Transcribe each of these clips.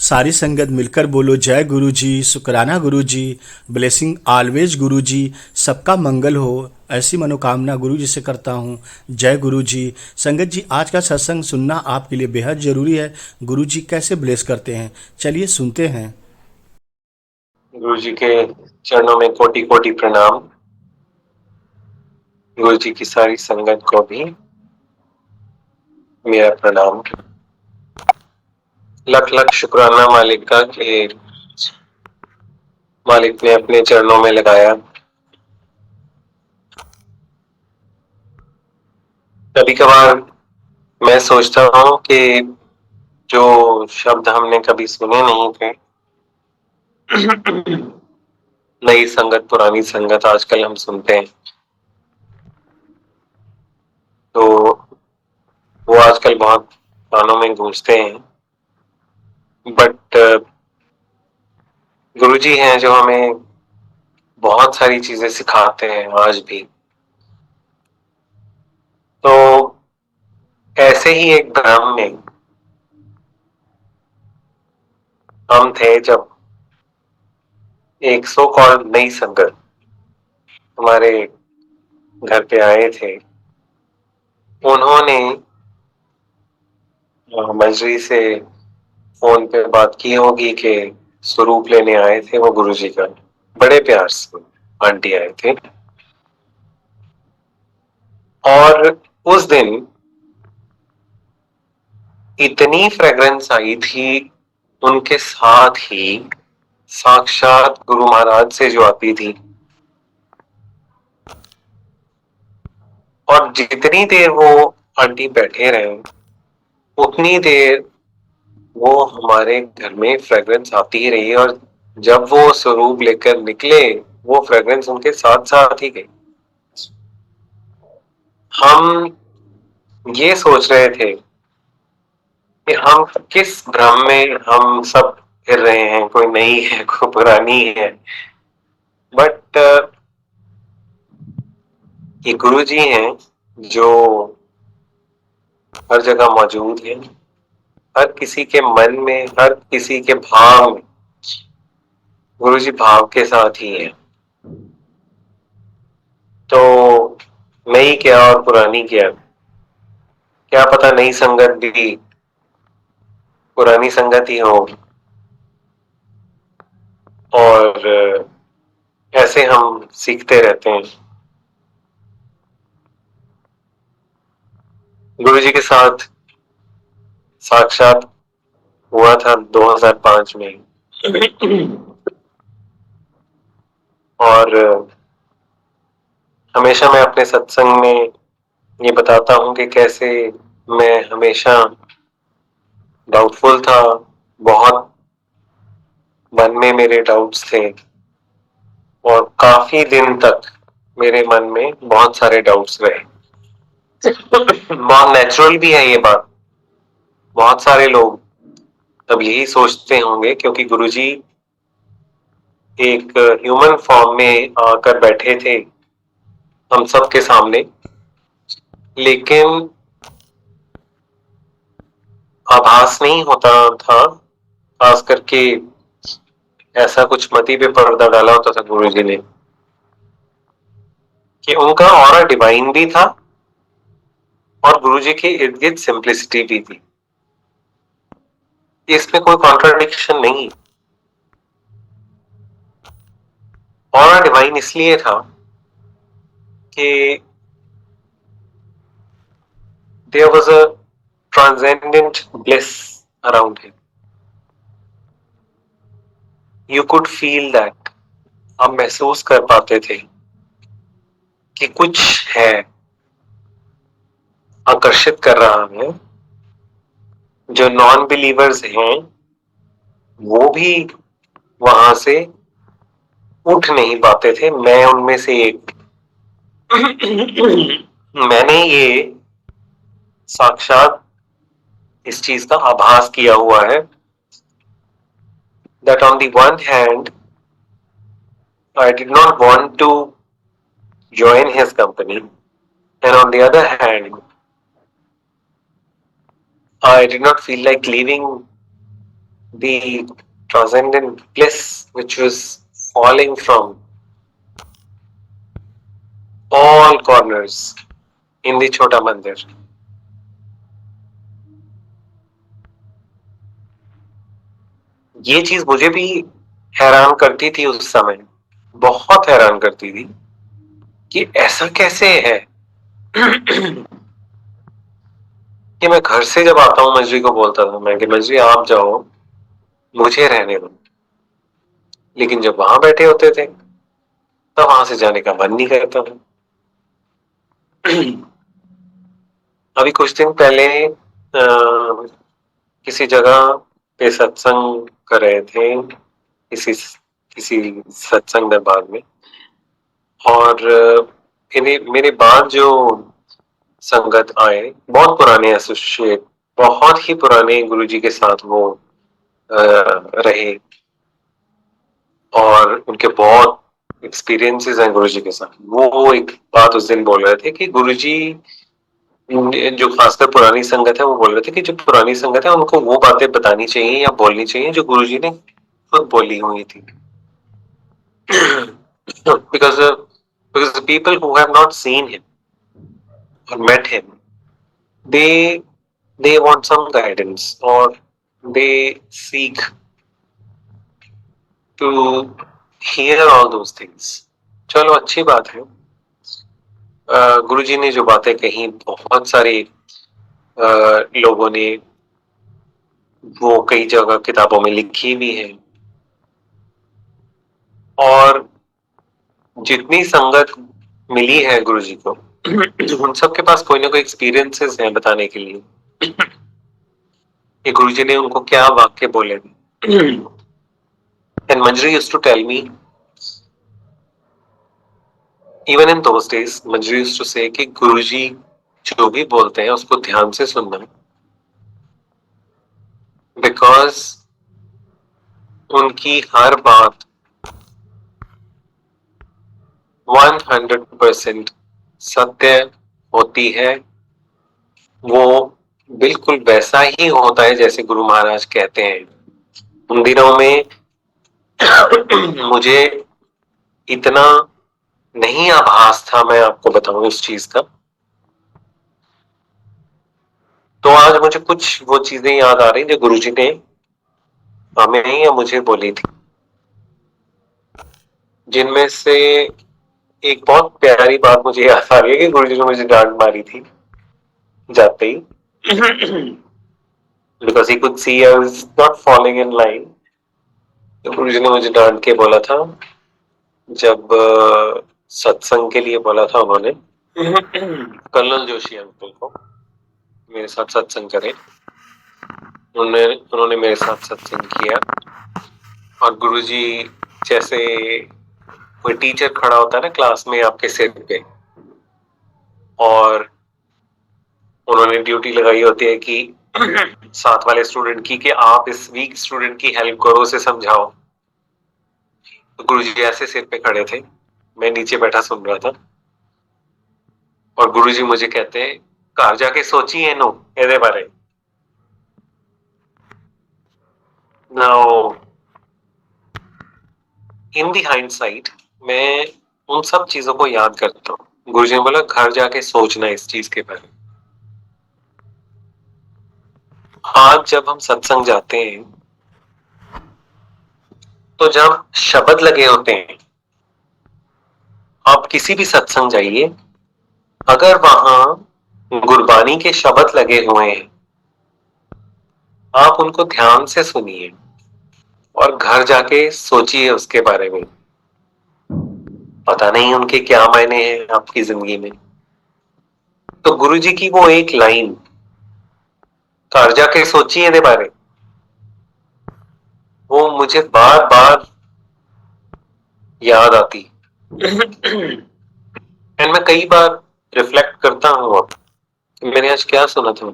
सारी संगत मिलकर बोलो जय गुरु जी, शुक्राना गुरु जी, ब्लेसिंग ऑलवेज गुरु जी। सबका मंगल हो, ऐसी मनोकामना गुरु जी से करता हूँ। जय गुरु जी। संगत जी, आज का सत्संग सुनना आपके लिए बेहद जरूरी है। गुरु जी कैसे ब्लेस करते हैं, चलिए सुनते हैं। गुरु जी के चरणों में कोटि कोटि प्रणाम। गुरु जी की सारी संगत को भी मेरा प्रणाम। लख लख शुक्राना मालिक का कि मालिक ने अपने चरणों में लगाया। कभी कभार मैं सोचता हूँ कि जो शब्द हमने कभी सुने नहीं थे, नई संगत पुरानी संगत आजकल हम सुनते हैं, तो वो आजकल बहुत कानों में गूंजते हैं। बट गुरु जी हैं जो हमें बहुत सारी चीजें सिखाते हैं आज भी। तो ऐसे ही एक भ्रम में हम थे जब एक सो कॉल्ड नई संगत हमारे घर पे आए थे। उन्होंने मंजरी से फोन पे बात की होगी कि स्वरूप लेने आए थे वो गुरु जी का। बड़े प्यार से आंटी आए थे और उस दिन इतनी फ्रेग्रेंस आई थी, उनके साथ ही साक्षात गुरु महाराज से जो आती थी। और जितनी देर वो आंटी बैठे रहे उतनी देर वो हमारे घर में फ्रेग्रेंस आती ही रही, और जब वो स्वरूप लेकर निकले वो फ्रेग्रेंस उनके साथ साथ ही गई। हम ये सोच रहे थे कि हम किस भ्रम में हम सब फिर रहे हैं, कोई नई है कोई पुरानी है। बट ये गुरु जी हैं जो हर जगह मौजूद है, हर किसी के मन में, हर किसी के भाव में। गुरु जी भाव के साथ ही है। तो नई क्या और पुरानी क्या, क्या पता नई संगत भी पुरानी संगत ही हो। और ऐसे हम सीखते रहते हैं। गुरु जी के साथ साक्षात हुआ था 2005 में। और हमेशा मैं अपने सत्संग में ये बताता हूँ कि कैसे मैं हमेशा डाउटफुल था। बहुत मन में मेरे डाउट्स थे और काफी दिन तक मेरे मन में बहुत सारे डाउट्स रहे। बहुत नेचुरल भी है ये बात। बहुत सारे लोग तब यही सोचते होंगे क्योंकि गुरुजी एक ह्यूमन फॉर्म में आकर बैठे थे हम सब के सामने, लेकिन आभास नहीं होता था। खास करके ऐसा कुछ मति पे पर्दा डाला होता था गुरुजी ने कि उनका ऑरा डिवाइन भी था और गुरुजी के इर्द गिर्द सिंप्लिसिटी भी थी। इसमें कोई कॉन्ट्राडिक्शन नहीं। ऑरा डिवाइन इसलिए था कि there was a transcendent bliss around him. You could feel that. आप महसूस कर पाते थे कि कुछ है, आकर्षित कर रहा है। जो नॉन बिलीवर्स हैं वो भी वहां से उठ नहीं पाते थे, मैं उनमें से एक। मैंने ये साक्षात इस चीज का आभास किया हुआ है that on the one hand I did not want to join his company, and on the other hand I did not feel like leaving the transcendent bliss which was falling from all corners in the Chota Mandir. ये चीज मुझे भी हैरान करती थी उस समय, बहुत हैरान करती थी कि ऐसा कैसे है कि मैं घर से जब आता हूँ मंजरी को बोलता था मैं कि मंजरी आप जाओ, मुझे रहने दो, लेकिन जब वहां बैठे होते थे तब वहां से जाने का मन नहीं करता था। अभी कुछ दिन पहले किसी जगह पे सत्संग कर रहे थे, किसी किसी सत्संग दरबार में, और मेरे बाद जो संगत आए, बहुत पुराने एसोसिएट, बहुत ही पुराने गुरुजी के साथ वो रहे और उनके बहुत एक्सपीरियंसेस हैं गुरुजी के साथ। वो एक बात उस दिन बोल रहे थे कि गुरुजी, जो खासकर पुरानी संगत है, वो बोल रहे थे कि जो पुरानी संगत है उनको वो बातें बतानी चाहिए या बोलनी चाहिए जो गुरुजी ने खुद बोली हुई थी। because because the people who have not seen him or met him, they they want some guidance or they seek to hear all those things. चलो अच्छी बात है, गुरुजी ने जो बातें कही बहुत सारे लोगों ने वो कई जगह किताबों में लिखी भी है, और जितनी संगत मिली है गुरुजी को उन सबके पास कोई ना कोई एक्सपीरियंसेस हैं बताने के लिए कि गुरुजी ने उनको क्या वाक्य बोले। And Manjari used to tell me, even in those days, Manjari used to say कि गुरुजी जो भी बोलते हैं उसको ध्यान से सुनना, बिकॉज उनकी हर बात 100% सत्य होती है। वो बिल्कुल वैसा ही होता है जैसे गुरु महाराज कहते हैं। उन दिनों में मुझे इतना नहीं आभास था, मैं आपको बताऊं इस चीज का, तो आज मुझे कुछ वो चीजें याद आ रही जो गुरुजी ने हमें या मुझे बोली थी, जिनमें से एक बहुत प्यारी बात मुझे याद आ रही है कि गुरुजी ने मुझे डांट मारी थी जाते ही because he could see I was not falling in line। तो गुरुजी ने मुझे डांट के बोला था, जब सत्संग के लिए बोला था उन्होंने कर्नल जोशी अंकल को मेरे साथ सत्संग करे, उन्होंने मेरे साथ सत्संग किया, और गुरुजी जैसे कोई टीचर खड़ा होता है ना क्लास में आपके सिर पे, और उन्होंने ड्यूटी लगाई होती है कि साथ वाले स्टूडेंट की कि आप इस वीक स्टूडेंट की हेल्प करो, उसे समझाओ। तो गुरुजी ऐसे सिर पे खड़े थे, मैं नीचे बैठा सुन रहा था, और गुरुजी मुझे कहते हैं घर जाके सोचिए नो ਇਹਦੇ बारे। नाउ इन दी हाइंडसाइट मैं उन सब चीजों को याद करता हूँ। गुरुजी ने बोला घर जाके सोचना इस चीज के बारे में। आज जब हम सत्संग जाते हैं तो जब शब्द लगे होते हैं, आप किसी भी सत्संग जाइए, अगर वहां गुरबानी के शब्द लगे हुए हैं, आप उनको ध्यान से सुनिए और घर जाके सोचिए उसके बारे में। पता नहीं उनके क्या मायने हैं आपकी जिंदगी में। तो गुरुजी की वो एक लाइन, घर जाके सोचिए ਇਹਦੇ बारे, वो मुझे बार बार याद आती। एंड मैं कई बार रिफ्लेक्ट करता हूँ कि मैंने आज क्या सुना था।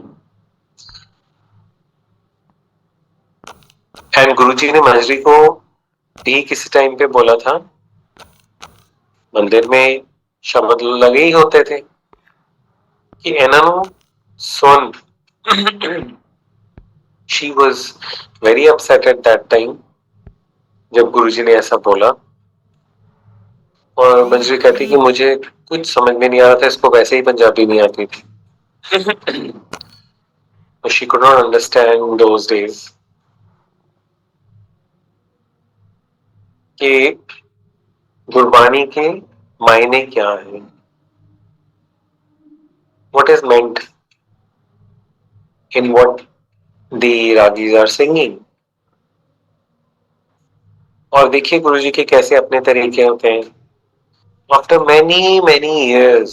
एंड गुरुजी ने मंजरी को भी किसी टाइम पे बोला था, मंदिर में शब्द लगे ही होते थे कि ਇਹਨਾਂ ਨੂੰ सुन she was very upset at that time जब गुरुजी ने ऐसा बोला। और मंजरी कहती कि मुझे कुछ समझ में नहीं आ रहा था, इसको वैसे ही पंजाबी नहीं आती थी। She could not understand those days कि गुरबानी के मायने क्या है, what is meant in what the ragis are singing. और देखिए गुरुजी के कैसे अपने तरीके होते हैं। आफ्टर मैनी मैनी इयर्स,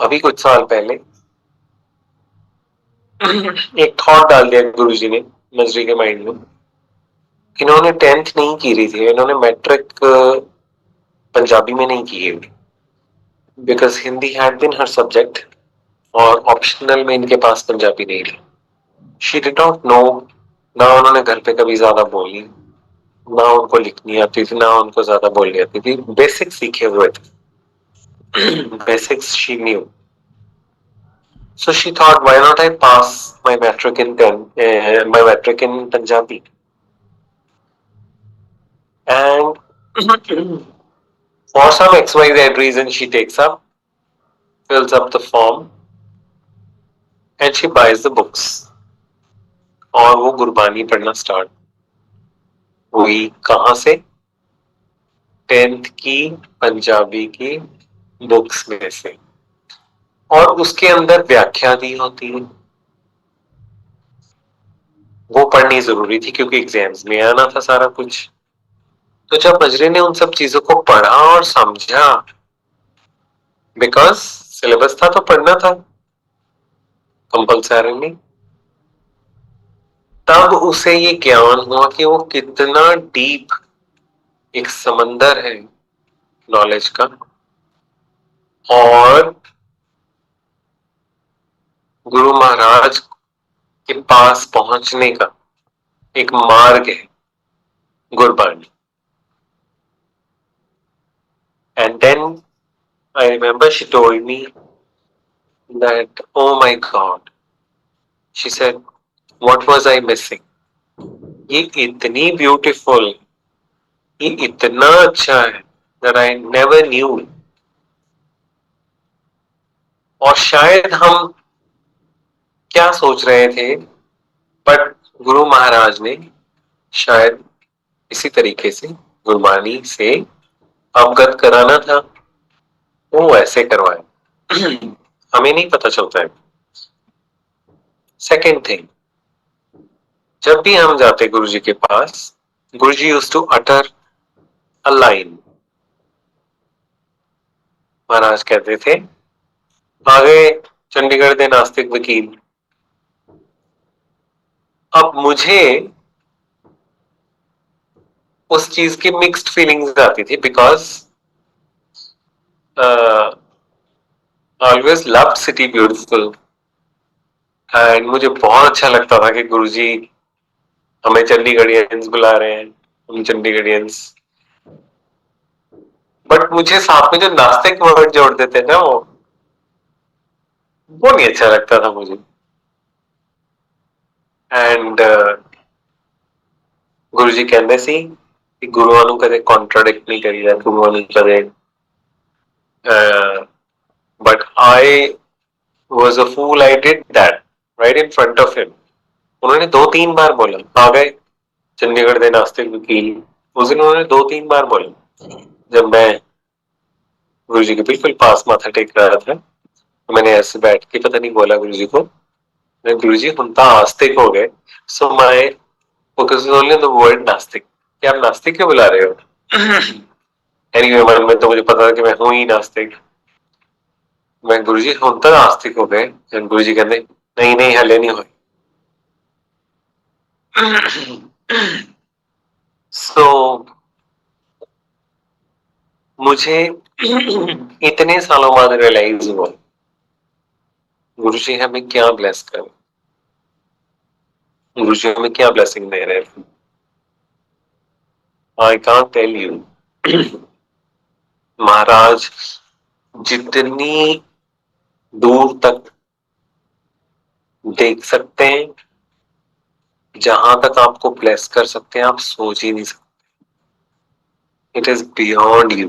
अभी कुछ साल पहले एक थॉट डाल दिया गुरुजी ने नजरी के माइंड में। इन्होंने 10th नहीं की रही थी, इन्होंने मैट्रिक पंजाबी में नहीं की है, because Hindi had been her subject और ऑप्शनल में इनके पास पंजाबी नहीं थी। शी डिड नॉट नो, ना उन्होंने घर पे कभी ज्यादा बोली, ना उनको लिखनी आती थी, ना उनको ज्यादा बोलनी आती थी, बेसिक्स सीखे हुए थे। Basics she knew. So she thought, why not I pass my matric in Punjabi? And for some XYZ reason, she takes up, fills up the form, and she buys the books. और वो गुरबानी पढ़ना start हुई कहाँ से? 10th की पंजाबी की books में से। और उसके अंदर व्याख्या दी होती है, वो पढ़नी जरूरी थी क्योंकि एग्जाम्स में आना था सारा कुछ। तो जब मजरी ने उन सब चीजों को पढ़ा और समझा, बिकॉज सिलेबस था तो पढ़ना था कंपल्सरीली, तब उसे ये ज्ञान हुआ कि वो कितना डीप एक समंदर है नॉलेज का, और गुरु महाराज के पास पहुंचने का एक मार्ग है Gurbani. And then I remember she told me that, oh my God, she said, what was I missing? ये इतनी ब्यूटीफुल, ये इतना अच्छा है that I never knew। और शायद हम क्या सोच रहे थे, बट गुरु महाराज ने शायद इसी तरीके से गुरबानी से अवगत कराना था, वो ऐसे करवाए। हमें नहीं पता चलता है। सेकेंड थिंग, जब भी हम जाते गुरु जी के पास, Guru ji used to utter a line. Maharaj कहते थे, आगे चंडीगढ़ दे नास्तिक वकील। अब मुझे उस चीज की मिक्स्ड फीलिंग्स आती थी, because always loved city beautiful, and मुझे बहुत अच्छा लगता था कि गुरुजी हमें चंडीगढ़ियंस बुला रहे हैं, हम चंडीगढ़ियंस। बट मुझे साथ में जो नास्तिक वर्ड जोड़ देते ना, वो नहीं अच्छा लगता था मुझे। एंड गुरु जी कहते सी कि गुरुआं नूं कदे कॉन्ट्राडिक्ट नहीं करीदा, गुरुआं नूं कदे। But I was a fool, I did that right in front of him. उन्होंने 2-3 बार बोला, आ गए चंडीगढ़ दे नास्तिक वकील। उस दिन उन्होंने 2-3 बार बोला। जब मैं गुरु जी के बिल्कुल पास माथा टेक रहा था, तो मैंने ऐसे बैठ के पता नहीं बोला गुरु जी को, गुरु जी हम तो आस्तिक हो गए। So my focus is only on the word नास्तिक। क्या आप नास्तिक क्यों बुला रहे हो? एनीवे, मन में तो मुझे पता था कि मैं हूं ही नास्तिक। मैं गुरु जी हम तो आस्तिक हो गए। गुरु जी कहते, नहीं नहीं हले नहीं हुए। सो मुझे इतने सालों बाद रियलाइज हुआ गुरु जी हमें क्या ब्लेस कर, गुरु जी हमें क्या ब्लेसिंग दे रहे हैं। I can't tell you. Maharaj जितनी दूर तक देख सकते हैं, जहां तक आपको ब्लेस कर सकते हैं आप सोच ही नहीं सकते. It is beyond you.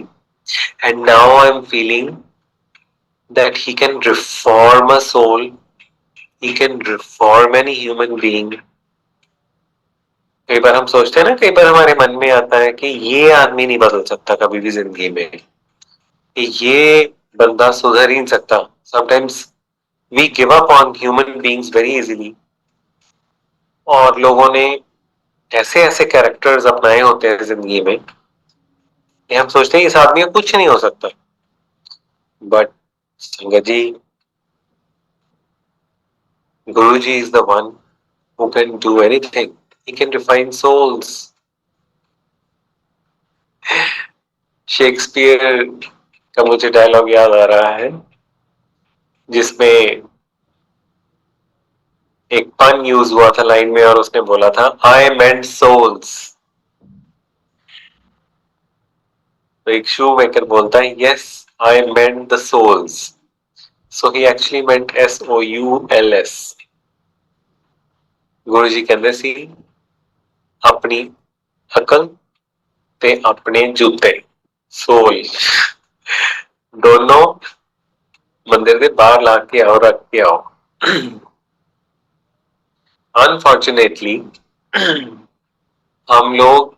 And now I am feeling that he can reform a soul, he can reform any human being. कई बार हम सोचते हैं ना, कई बार हमारे मन में आता है कि ये आदमी नहीं बदल सकता कभी भी जिंदगी में, कि ये बंदा सुधर ही नहीं सकता. Sometimes we give up on human beings very easily. और लोगों ने ऐसे ऐसे कैरेक्टर्स अपनाए होते हैं जिंदगी में कि हम सोचते हैं इस आदमी का कुछ नहीं हो सकता. But sangat ji, Guru ji is the one who can do anything. He can refine souls. Shakespeare का मुझे डायलॉग याद आ रहा है जिसमें एक पन यूज हुआ था लाइन में और उसने बोला था आई मेंट सोल्स. तो एक शू मेकर बोलता है yes I meant the soles. So he actually meant SOULS. Guru जी कहते सी अपनी अकल ते अपने जूते सोल दोनों मंदिर के बाहर ला के आओ, रख के आओ. अनफॉर्चुनेटली हम लोग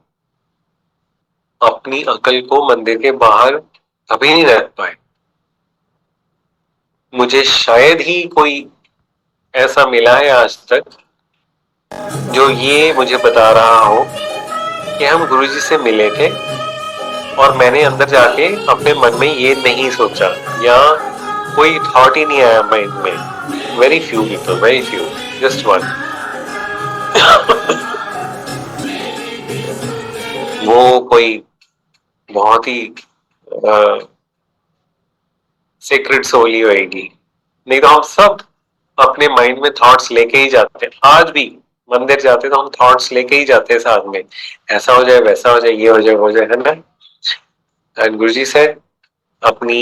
अपनी अकल को मंदिर के बाहर कभी नहीं रख पाए. मुझे शायद ही कोई ऐसा मिला है आज तक जो ये मुझे बता रहा हो कि हम गुरुजी से मिले थे और मैंने अंदर जाके अपने मन में ये नहीं सोचा या कोई थॉट ही नहीं आया माइंड में. Very few people, very few, just one. वो कोई बहुत ही सीक्रेट सोल ही होएगी. नहीं तो हम सब अपने माइंड में थॉट्स लेके ही जाते हैं. आज भी मंदिर जाते तो हम थॉट्स लेके ही जाते हैं साथ में, ऐसा हो जाए, वैसा हो जाए, ये हो जाए, वो हो जाए, है ना. एंड गुरुजी से अपनी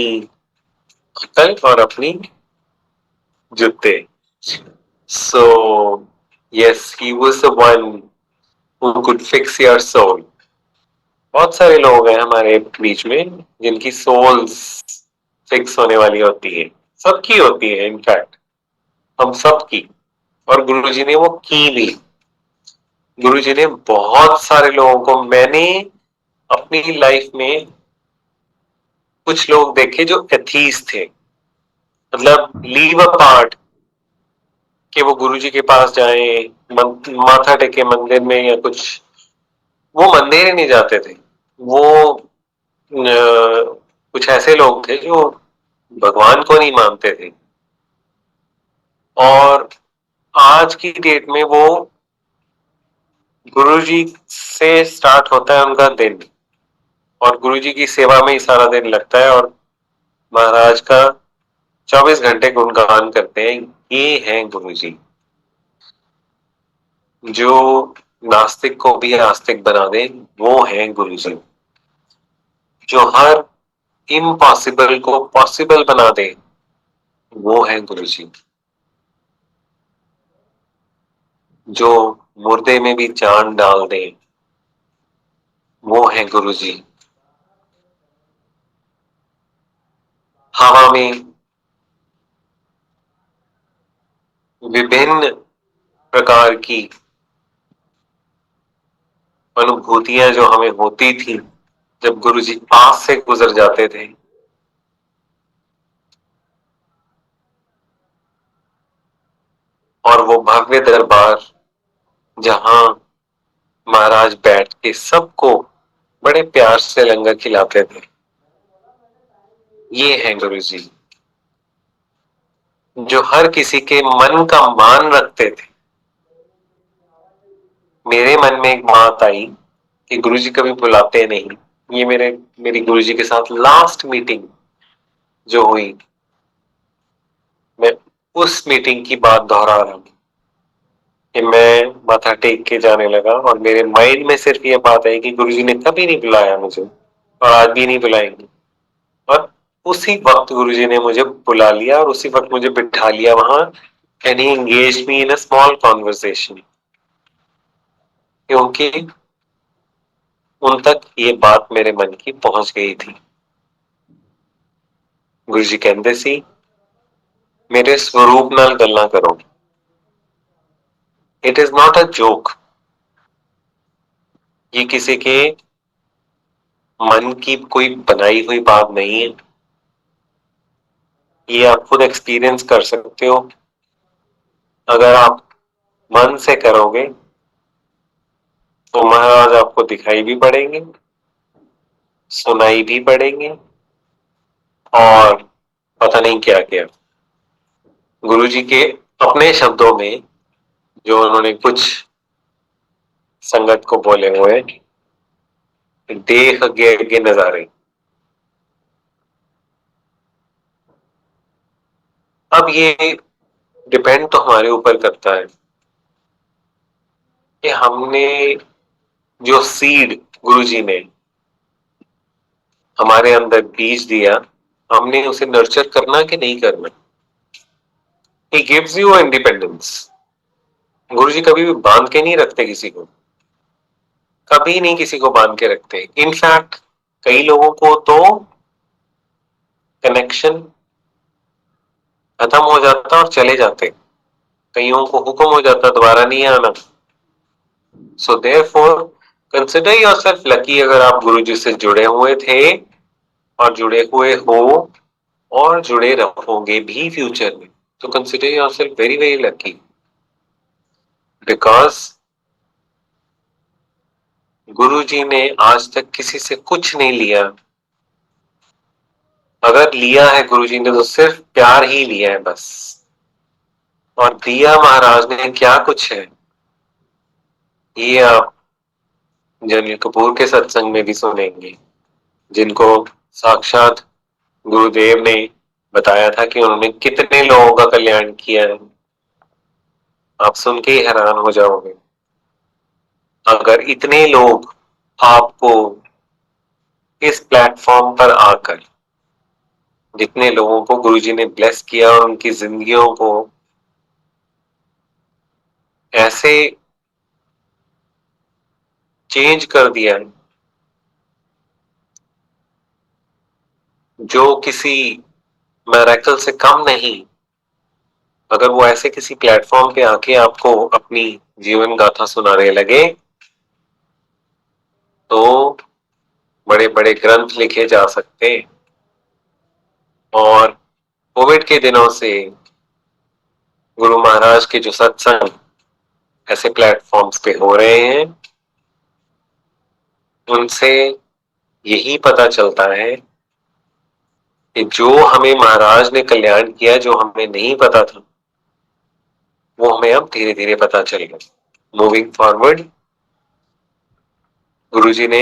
अकल और अपनी जूते. So yes, he was the one who could fix your soul. बहुत सारे लोग हैं हमारे बीच में जिनकी सोल्स फिक्स होने वाली होती है. सबकी होती है इनफैक्ट, हम सबकी. और गुरुजी ने वो की भी. गुरुजी ने बहुत सारे लोगों को, मैंने अपनी लाइफ में कुछ लोग देखे जो एथीस्ट थे, मतलब लीव अ पार्ट कि वो गुरुजी के पास जाएं, माथा टेके मंदिर में या कुछ. वो मंदिर ही नहीं जाते थे. वो कुछ ऐसे लोग थे जो भगवान को नहीं मानते थे. और आज की डेट में वो गुरुजी से स्टार्ट होता है उनका दिन और गुरुजी की सेवा में ही सारा दिन लगता है और महाराज का 24 घंटे गुणगान करते हैं. ये हैं गुरुजी जो नास्तिक को भी आस्तिक बना दे. वो हैं गुरुजी जो हर इम्पॉसिबल को पॉसिबल बना दे. वो हैं गुरुजी जो मुर्दे में भी जान डाल दे. वो हैं गुरुजी हवा में विभिन्न प्रकार की अनुभूतियां जो हमें होती थी जब गुरुजी पास से गुजर जाते थे, और वो भव्य दरबार जहां महाराज बैठ के सबको बड़े प्यार से लंगर खिलाते थे. ये हैं गुरुजी जो हर किसी के मन का मान रखते थे. मेरे मन में एक बात आई कि गुरुजी कभी बुलाते नहीं. ये मेरी गुरुजी के साथ लास्ट मीटिंग जो हुई, मैं उस मीटिंग की बात दोहरा रहा हूं कि मैं माथा टेक के जाने लगा और मेरे माइंड में सिर्फ ये बात आई कि गुरुजी ने कभी नहीं बुलाया मुझे और आज भी नहीं बुलाएंगे. और उसी वक्त गुरुजी ने मुझे बुला लिया और उसी वक्त मुझे बिठा लिया वहां and he engaged me in a small conversation. क्योंकि उन तक ये बात मेरे मन की पहुंच गई थी। गुरु जी कहते सी मेरे स्वरूप नाल गल्लां करो। It is not a joke. ये किसी के मन की कोई बनाई हुई बात नहीं है। ये आप खुद एक्सपीरियंस कर सकते हो। अगर आप मन से करोगे तो महाराज आपको दिखाई भी पड़ेंगे, सुनाई भी पड़ेंगे और पता नहीं क्या क्या। गुरु जी के अपने शब्दों में जो उन्होंने कुछ संगत को बोले हुए, देख अगे अगे नजारे। अब ये डिपेंड तो हमारे ऊपर करता है कि हमने जो सीड गुरु जी ने हमारे अंदर बीज दिया, हमने उसे नर्चर करना कि नहीं करना। He gives you independence. गुरु जी कभी भी बांध के नहीं रखते किसी को, कभी नहीं किसी को बांध के रखते। इनफैक्ट कई लोगों को तो कनेक्शन खत्म हो जाता और चले जाते, कईयों को हुक्म हो जाता दोबारा नहीं आना। So therefore consider yourself lucky अगर आप गुरु जी से जुड़े हुए थे और जुड़े हुए हो और जुड़े रहोगे भी फ्यूचर में, तो consider yourself very very lucky. Because गुरु जी ने आज तक किसी से कुछ नहीं लिया। अगर लिया है गुरु जी ने तो सिर्फ प्यार ही लिया है बस। और दिया महाराज ने क्या कुछ है, ये आप जनरल कपूर के सत्संग में भी सुनेंगे, जिनको साक्षात गुरुदेव ने बताया था कि उन्होंने कितने लोगों का कल्याण किया है। आप सुन के ही हैरान हो जाओगे। अगर इतने लोग आपको इस प्लेटफॉर्म पर आकर, जितने लोगों को गुरुजी ने ब्लेस किया और उनकी जिंदगियों को ऐसे चेंज कर दिया जो किसी मैरेकल से कम नहीं, अगर वो ऐसे किसी प्लेटफॉर्म पे आके आपको अपनी जीवन गाथा सुनाने लगे तो बड़े बड़े ग्रंथ लिखे जा सकते। और कोविड के दिनों से गुरु महाराज के जो सत्संग ऐसे प्लेटफॉर्म्स पे हो रहे हैं, उनसे यही पता चलता है कि जो हमें महाराज ने कल्याण किया, जो हमें नहीं पता था, वो हमें अब धीरे धीरे पता चल गया। मूविंग फॉरवर्ड गुरुजी ने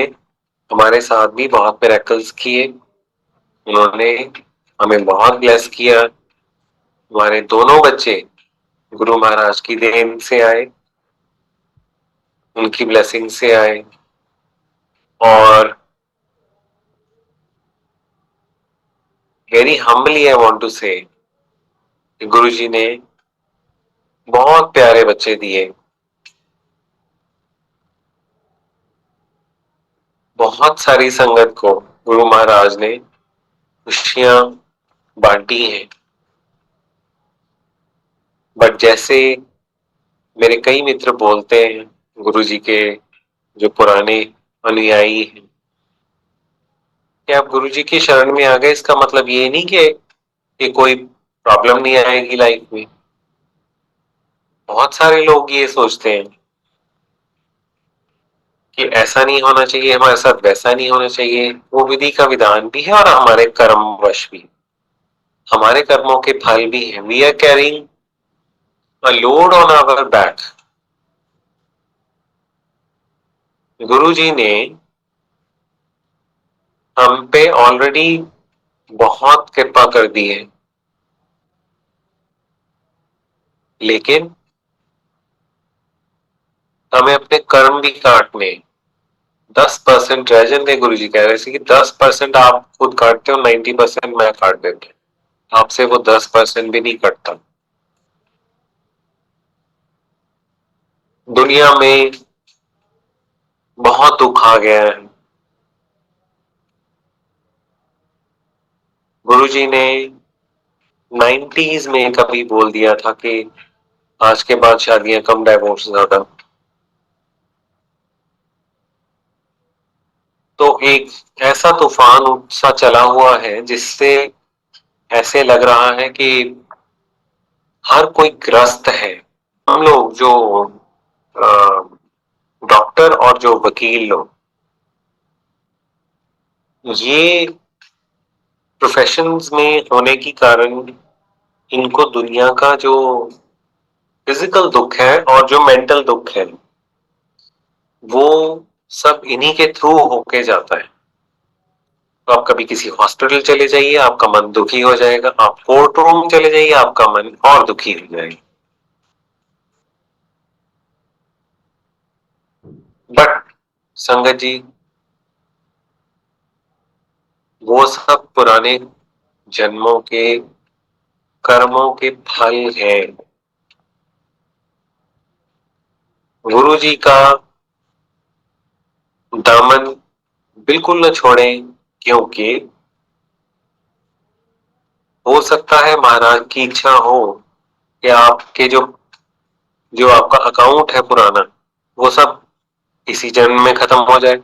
हमारे साथ भी बहुत मिरेकल्स किए। उन्होंने हमें बहुत ब्लेस किया। हमारे दोनों बच्चे गुरु महाराज की देन से आए, उनकी ब्लेसिंग से आए। और very humbly I want to say Guru ji ने बहुत प्यारे बच्चे दिए, बहुत सारी संगत को गुरु महाराज ने खुशियां बांटी हैं। बट जैसे मेरे कई मित्र बोलते हैं, गुरु जी के जो पुराने अनुयायी हैं, कि आप गुरु जी की शरण में आ गए, इसका मतलब ये नहीं कि कोई प्रॉब्लम नहीं आएगी लाइफ में। बहुत सारे लोग ये सोचते हैं कि ऐसा नहीं होना चाहिए हमारे साथ, वैसा नहीं होना चाहिए। वो विधि का विधान भी है और हमारे कर्मवश भी, हमारे कर्मों के फल भी है। We are carrying a load on our back. Guru ji ने हम पे ऑलरेडी बहुत कृपा कर दी है, लेकिन हमें अपने कर्म भी काटने। 10% रह जाते। गुरु जी कह रहे थे कि 10% आप खुद काटते हो, 90% मैं काट देता हूँ, आपसे वो 10% भी नहीं कटता। दुनिया में बहुत दुख आ गया है। गुरुजी ने 90s में कभी बोल दिया था कि आज के बाद शादियां कम, डाइवोर्स ज्यादा। तो एक ऐसा तूफान सा चला हुआ है जिससे ऐसे लग रहा है कि हर कोई ग्रस्त है। हम लोग जो डॉक्टर और जो वकील लोग, ये प्रोफेशंस में होने के कारण इनको दुनिया का जो फिजिकल दुख है और जो मेंटल दुख है वो सब इन्हीं के थ्रू होके जाता है। तो आप कभी किसी हॉस्पिटल चले जाइए, आपका मन दुखी हो जाएगा। आप कोर्ट रूम चले जाइए, आपका मन और दुखी हो जाएगा। बट संगत जी, वो सब पुराने जन्मों के कर्मों के फल हैं। गुरु जी का दामन बिल्कुल न छोड़ें, क्योंकि हो सकता है महाराज की इच्छा हो कि आपके जो जो आपका अकाउंट है पुराना, वो सब इसी जन्म में खत्म हो जाए।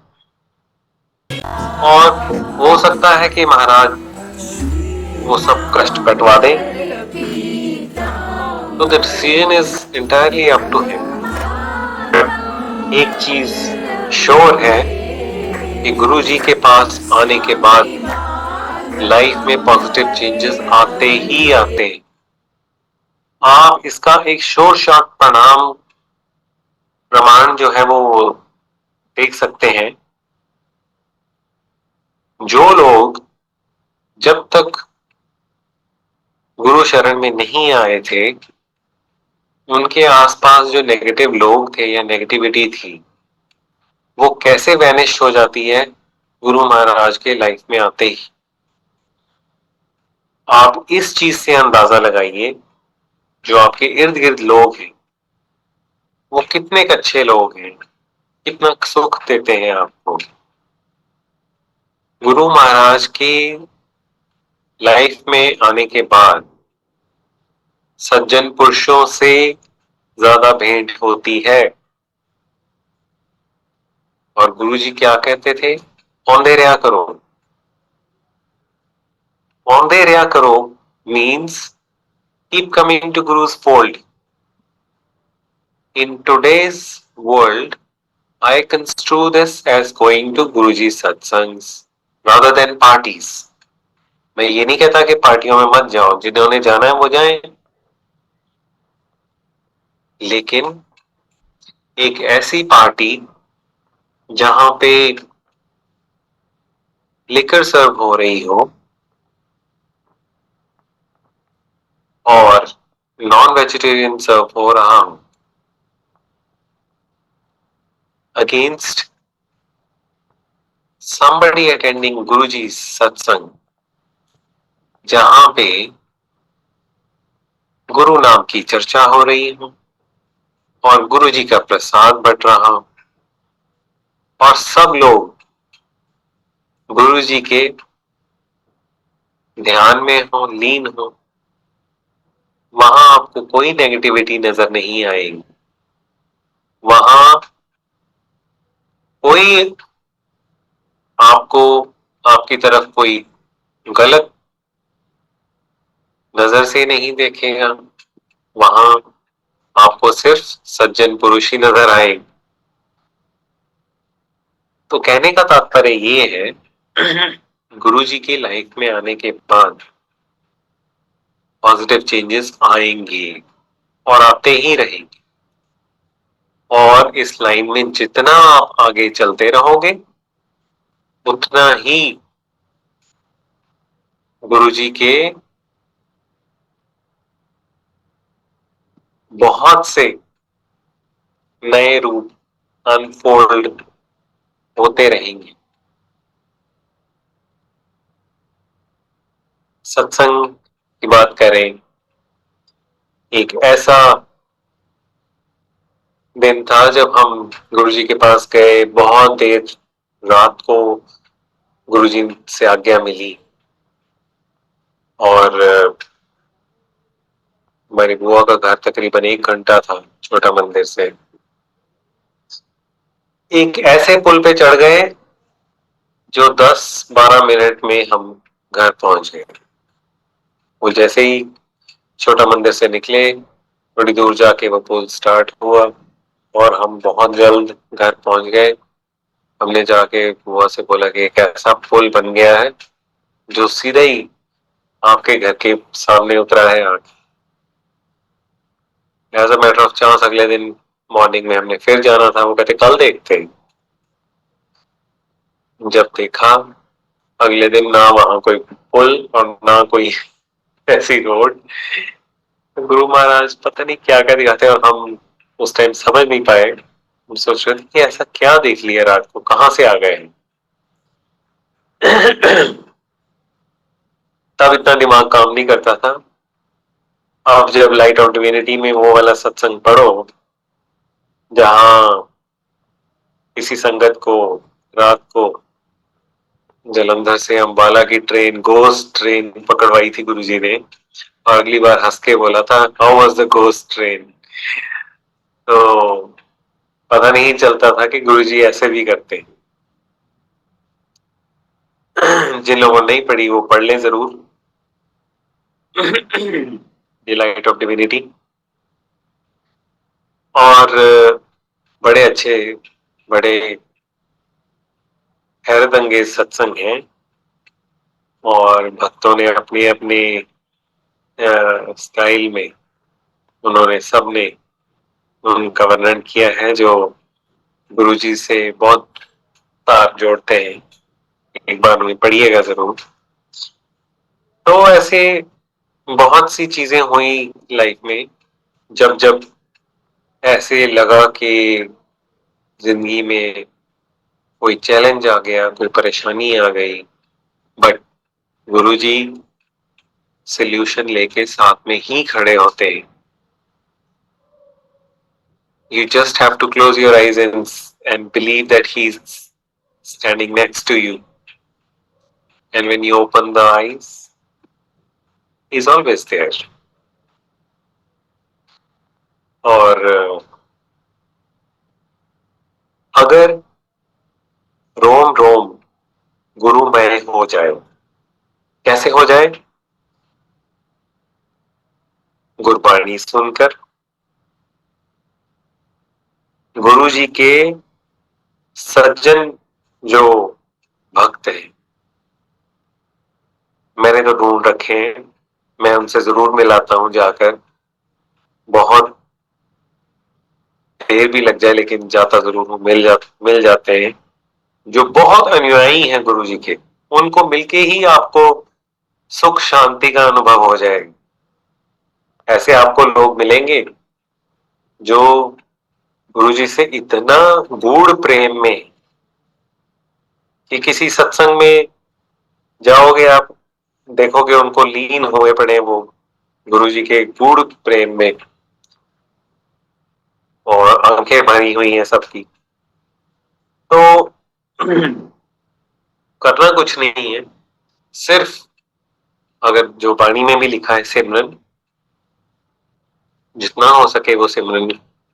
और हो सकता है कि महाराज वो सब कष्ट कटवा दें। तो the decision is entirely up to him. एक चीज श्योर है कि गुरु जी के पास आने के बाद लाइफ में पॉजिटिव चेंजेस आते ही आते हैं। आप इसका एक श्योर शॉट प्रमाण जो है वो देख सकते हैं। जो लोग जब तक गुरु शरण में नहीं आए थे, उनके आसपास जो नेगेटिव लोग थे या नेगेटिविटी थी, वो कैसे वैनिश हो जाती है गुरु महाराज के लाइफ में आते ही। आप इस चीज से अंदाजा लगाइए, जो आपके इर्द गिर्द लोग हैं वो कितने अच्छे लोग हैं, कितना सुख देते हैं आपको। गुरु महाराज की लाइफ में आने के बाद सज्जन पुरुषों से ज्यादा भेंट होती है। और गुरु जी क्या कहते थे? औंधे रहा करो। औंधे रहा करो मीन्स कीप कमिंग टू गुरु's fold. In today's world, I construe this as going to Guruji's satsangs rather than parties. मैं ये नहीं कहता कि पार्टियों में मत जाओ, जिन्होंने जाना है वो जाएं, लेकिन एक ऐसी पार्टी जहां पे लिकर सर्व हो रही हो और नॉन वेजिटेरियन सर्व हो रहा हो, अगेंस्ट somebody attending Guruji's सत्संग, जहां पे गुरु नाम की चर्चा हो रही हो और गुरु जी का प्रसाद बट रहा हो और सब लोग गुरु जी के ध्यान में हो, लीन हो, वहां आपको कोई नेगेटिविटी नजर नहीं आएगी। वहां कोई आपको, आपकी तरफ कोई गलत नजर से नहीं देखेगा। वहां आपको सिर्फ सज्जन पुरुष ही नजर आएंगे। तो कहने का तात्पर्य ये है गुरु जी की लाइफ में आने के बाद पॉजिटिव चेंजेस आएंगे और आते ही रहेंगे। और इस लाइन में जितना आप आगे चलते रहोगे, उतना ही गुरु जी के बहुत से नए रूप अनफोल्ड होते रहेंगे। सत्संग की बात करें, एक ऐसा दिन था जब हम गुरुजी के पास गए। बहुत देर रात को गुरुजी से आज्ञा मिली और हमारी बुआ का घर तकरीबन 1 घंटा था छोटा मंदिर से। एक ऐसे पुल पे चढ़ गए जो 10-12 मिनट में हम घर पहुंच गए। वो जैसे ही छोटा मंदिर से निकले, थोड़ी दूर जाके वो पुल स्टार्ट हुआ और हम बहुत जल्द घर पहुंच गए। हमने जाके बुआ से बोला कि एक ऐसा पुल बन गया है जो सीधा ही आपके घर के सामने उतरा है आगे। As a matter of chance अगले दिन मॉर्निंग में हमने फिर जाना था। वो कहते कल देखते हैं। जब देखा अगले दिन, ना वहां कोई पुल और ना कोई ऐसी रोड। गुरु महाराज पता नहीं क्या क्या दिखाते हैं और हम उस टाइम समझ नहीं पाए। हम सोच रहे थे कि ऐसा क्या देख लिया रात को, कहाँ से आ गए हैं। तब इतना दिमाग काम नहीं करता था। अब जब लाइट ऑफ डिविनिटी में वो वाला सत्संग पढ़ो जहां किसी संगत को रात को जलंधर से अंबाला की ट्रेन, गोस्ट ट्रेन पकड़वाई थी गुरुजी ने, और अगली बार हंस के बोला था how was the ghost train. तो पता नहीं चलता था कि गुरुजी ऐसे भी करते। जिन लोगों ने नहीं पढ़ी वो पढ़ लें जरूर। ये लाइट ऑफ डिविनिटी और बड़े अच्छे, बड़े हैरत अंगेज सत्संग हैं और भक्तों ने अपने अपने स्टाइल में उन्होंने सबने उनका वर्णन किया है जो गुरुजी से बहुत तार जोड़ते हैं। एक बार उन्हें पढ़िएगा जरूर। तो ऐसे बहुत सी चीजें हुई लाइफ में जब जब ऐसे लगा कि जिंदगी में कोई चैलेंज आ गया, कोई परेशानी आ गई, बट गुरुजी सल्यूशन लेके साथ में ही खड़े होते हैं। You just have to close your eyes and believe that he's standing next to you. And when you open the eyes, he's always there. और अगर रोम रोम गुरुमय हो जाए, कैसे हो जाए? गुरबाणी सुनकर, गुरु जी के सज्जन जो भक्त हैं, मैंने तो ढूंढ रखे हैं, मैं उनसे जरूर मिलाता हूं जाकर। बहुत देर भी लग जाए लेकिन जाता जरूर हूं, मिल जाते हैं जो बहुत अनुयायी हैं गुरु जी के। उनको मिलके ही आपको सुख शांति का अनुभव हो जाएगा। ऐसे आपको लोग मिलेंगे जो गुरु जी से इतना गूढ़ प्रेम में कि किसी सत्संग में जाओगे आप, देखोगे उनको लीन हुए पड़े वो गुरु जी के गूढ़ प्रेम में, और आंखें भरी हुई हैं सबकी। तो करना कुछ नहीं है, सिर्फ अगर जो वाणी में भी लिखा है सिमरन, जितना हो सके वो सिमरन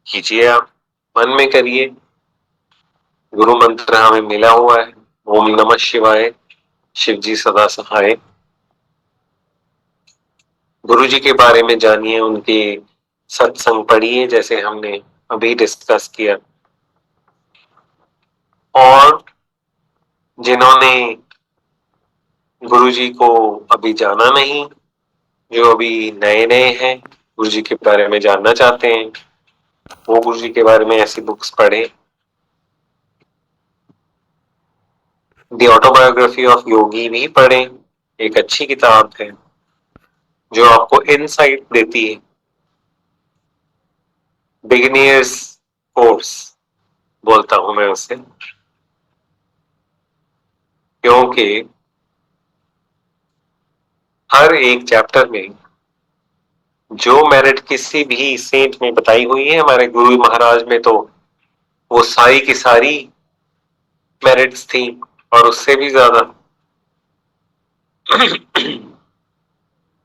कीजिए, आप मन में करिए। गुरु मंत्र हमें मिला हुआ है, ओम नमः शिवाय, शिव जी सदा सहाय। गुरु जी के बारे में जानिए, उनके सत्संग पढ़िए जैसे हमने अभी डिस्कस किया। और जिन्होंने गुरु जी को अभी जाना नहीं, जो अभी नए नए हैं, गुरु जी के बारे में जानना चाहते हैं, वो गुरु जी के बारे में ऐसी बुक्स पढ़े। द ऑटोबायोग्राफी ऑफ योगी भी पढ़े, एक अच्छी किताब है जो आपको इनसाइट देती है। बिगिनियर्स कोर्स बोलता हूं मैं उसे, क्योंकि हर एक चैप्टर में जो मेरिट किसी भी सेंट में बताई हुई है हमारे गुरु महाराज में, तो वो सारी की सारी मेरिट्स थी और उससे भी ज्यादा।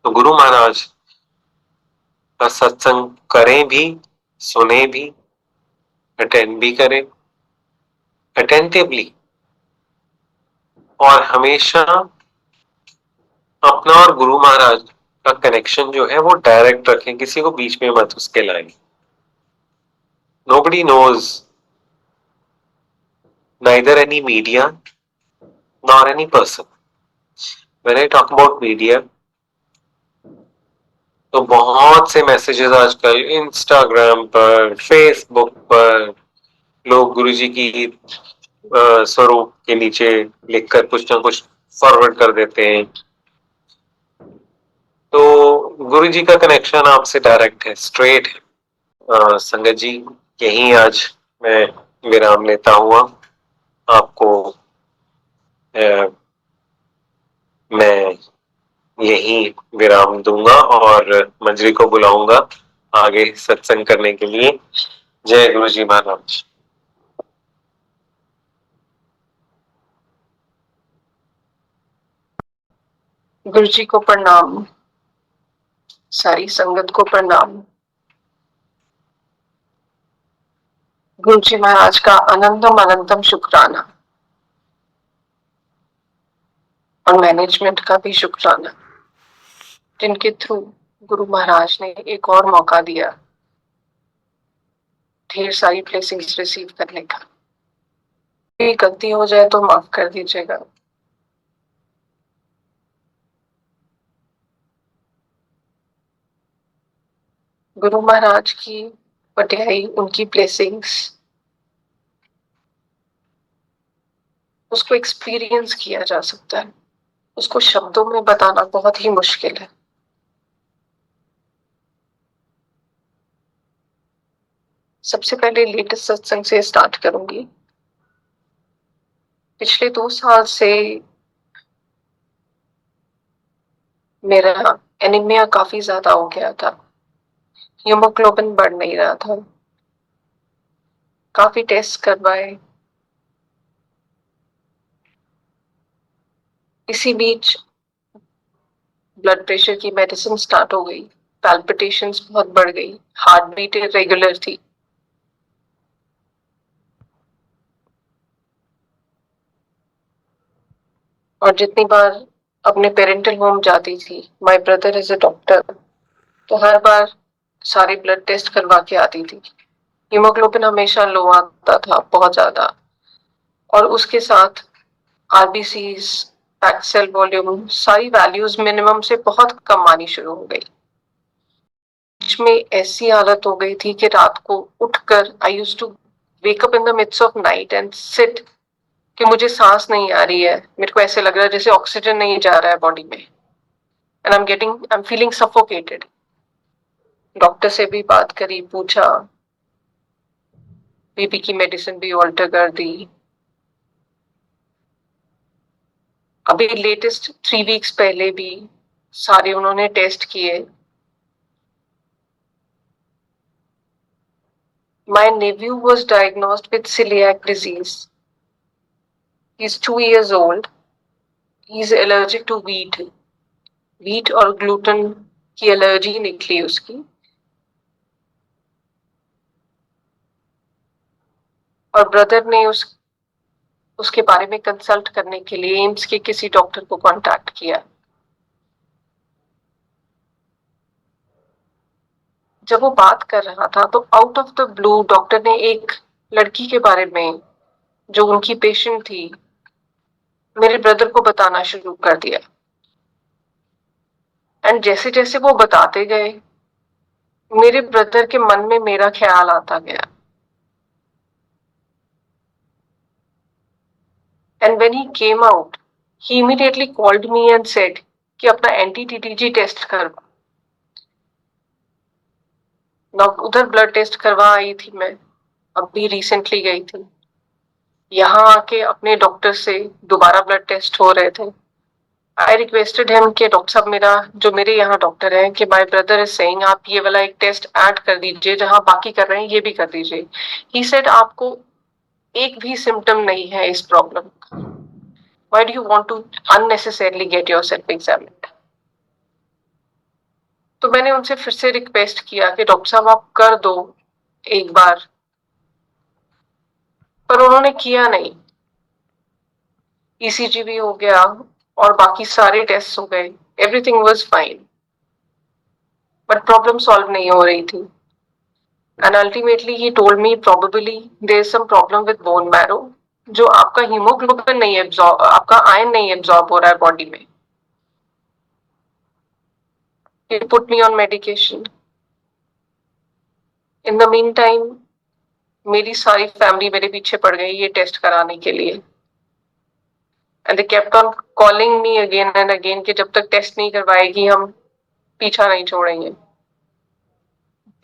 तो गुरु महाराज का सत्संग करें भी, सुने भी, अटेंड भी करें अटेंटिवली, और हमेशा अपना और गुरु महाराज का कनेक्शन जो है वो डायरेक्ट रखें, किसी को बीच में मत उसके लाएं। Nobody knows, neither any media nor any person. When I talk about media, तो बहुत से मैसेजेस आजकल इंस्टाग्राम पर, फेसबुक पर लोग गुरुजी की स्वरूप के नीचे लिखकर कुछ ना कुछ फॉरवर्ड कर देते हैं। तो गुरुजी का कनेक्शन आपसे डायरेक्ट है, स्ट्रेट है। संगत जी, यही आज मैं विराम लेता हुआ आपको मैं यही विराम दूंगा और मंजरी को बुलाऊंगा आगे सत्संग करने के लिए। जय गुरु जी महाराज। गुरु जी को प्रणाम, सारी संगत को प्रणाम। गुरु जी महाराज का अनंतम अनंतम शुक्राना और मैनेजमेंट का भी शुक्राना, जिनके थ्रू गुरु महाराज ने एक और मौका दिया ढेर सारी ब्लेसिंग्स रिसीव करने का। कोई गलती हो जाए तो माफ कर दीजिएगा। गुरु महाराज की बड़ाई, उनकी ब्लेसिंग्स, उसको एक्सपीरियंस किया जा सकता है, उसको शब्दों में बताना बहुत ही मुश्किल है। सबसे पहले लेटेस्ट सत्संग से स्टार्ट करूंगी। पिछले 2 साल से मेरा एनीमिया काफी ज्यादा हो गया था, हीमोग्लोबिन बढ़ नहीं रहा था, काफी टेस्ट करवाए। इसी बीच ब्लड प्रेशर की मेडिसिन स्टार्ट हो गई, पैल्पिटेशंस बहुत बढ़ गई, हार्ट बीट इरेगुलर थी। और जितनी बार अपने पेरेंटल होम जाती थी, my brother is a doctor, तो हर बार सारे ब्लड टेस्ट करवा के आती थी। हीमोग्लोबिन हमेशा लो आता था, बहुत ज्यादा, और उसके साथ आरबीसीज, पैक्ड सेल वॉल्यूम, सारी वैल्यूज मिनिमम से बहुत कम आनी शुरू हो गई। बीच में ऐसी हालत हो गई थी कि रात को उठकर I used to wake up in the mids of night and sit, कि मुझे सांस नहीं आ रही है, मेरे को ऐसे लग रहा है जैसे ऑक्सीजन नहीं जा रहा है बॉडी में, and I am feeling suffocated. Doctor से भी बात करी, पूछा, बीपी की मेडिसिन भी ऑल्टर कर दी। अभी लेटेस्ट 3 वीक्स पहले भी सारे उन्होंने टेस्ट किए। My nephew was diagnosed with celiac disease. He's 2 years old. He's allergic to wheat. Wheat और gluten की एलर्जी निकली उसकी, और ब्रदर ने उसके बारे में कंसल्ट करने के लिए एम्स के किसी डॉक्टर को कांटेक्ट किया। जब वो बात कर रहा था तो out of the blue doctor ने एक लड़की के बारे में, जो उनकी पेशेंट थी, मेरे ब्रदर को बताना शुरू कर दिया। एंड जैसे जैसे वो बताते गए, मेरे ब्रदर के मन में मेरा ख्याल आता गया। And when he came out, he immediately called me and said कि अपना एंटी-टीटीजी टेस्ट करवा। उधर ब्लड टेस्ट करवा आई थी मैं, अभी रिसेंटली गई थी। यहाँ आके अपने डॉक्टर से दोबारा ब्लड टेस्ट हो रहे थे। आई रिक्वेस्टेड हिम कि डॉक्टर साहब मेरा जो मेरे यहाँ डॉक्टर है कि माय ब्रदर इज सेइंग आप ये वाला एक टेस्ट ऐड कर दीजिए, जहां बाकी कर रहे हैं ये भी कर दीजिए। ही सेड आपको एक भी सिम्टम नहीं है इस प्रॉब्लम का, why do you want to unnecessarily get yourself examined. तो मैंने उनसे फिर से रिक्वेस्ट किया कि डॉक्टर साहब आप कर दो एक बार, पर उन्होंने किया नहीं। ईसीजी भी हो गया और बाकी सारे टेस्ट हो गए, everything was fine, but problem solve नहीं हो रही थी। And ultimately he told me probably there is some problem with bone marrow, जो आपका हीमोग्लोबिन नहीं एब्जॉर्ब, आपका आयरन नहीं एब्जॉर्ब हो रहा है बॉडी में। He put me on medication. In the meantime, मेरी सारी फैमिली मेरे पीछे पड़ गई ये टेस्ट कराने के लिए। And they kept on calling me again and again कि जब तक टेस्ट नहीं करवाएगी हम पीछा नहीं छोड़ेंगे।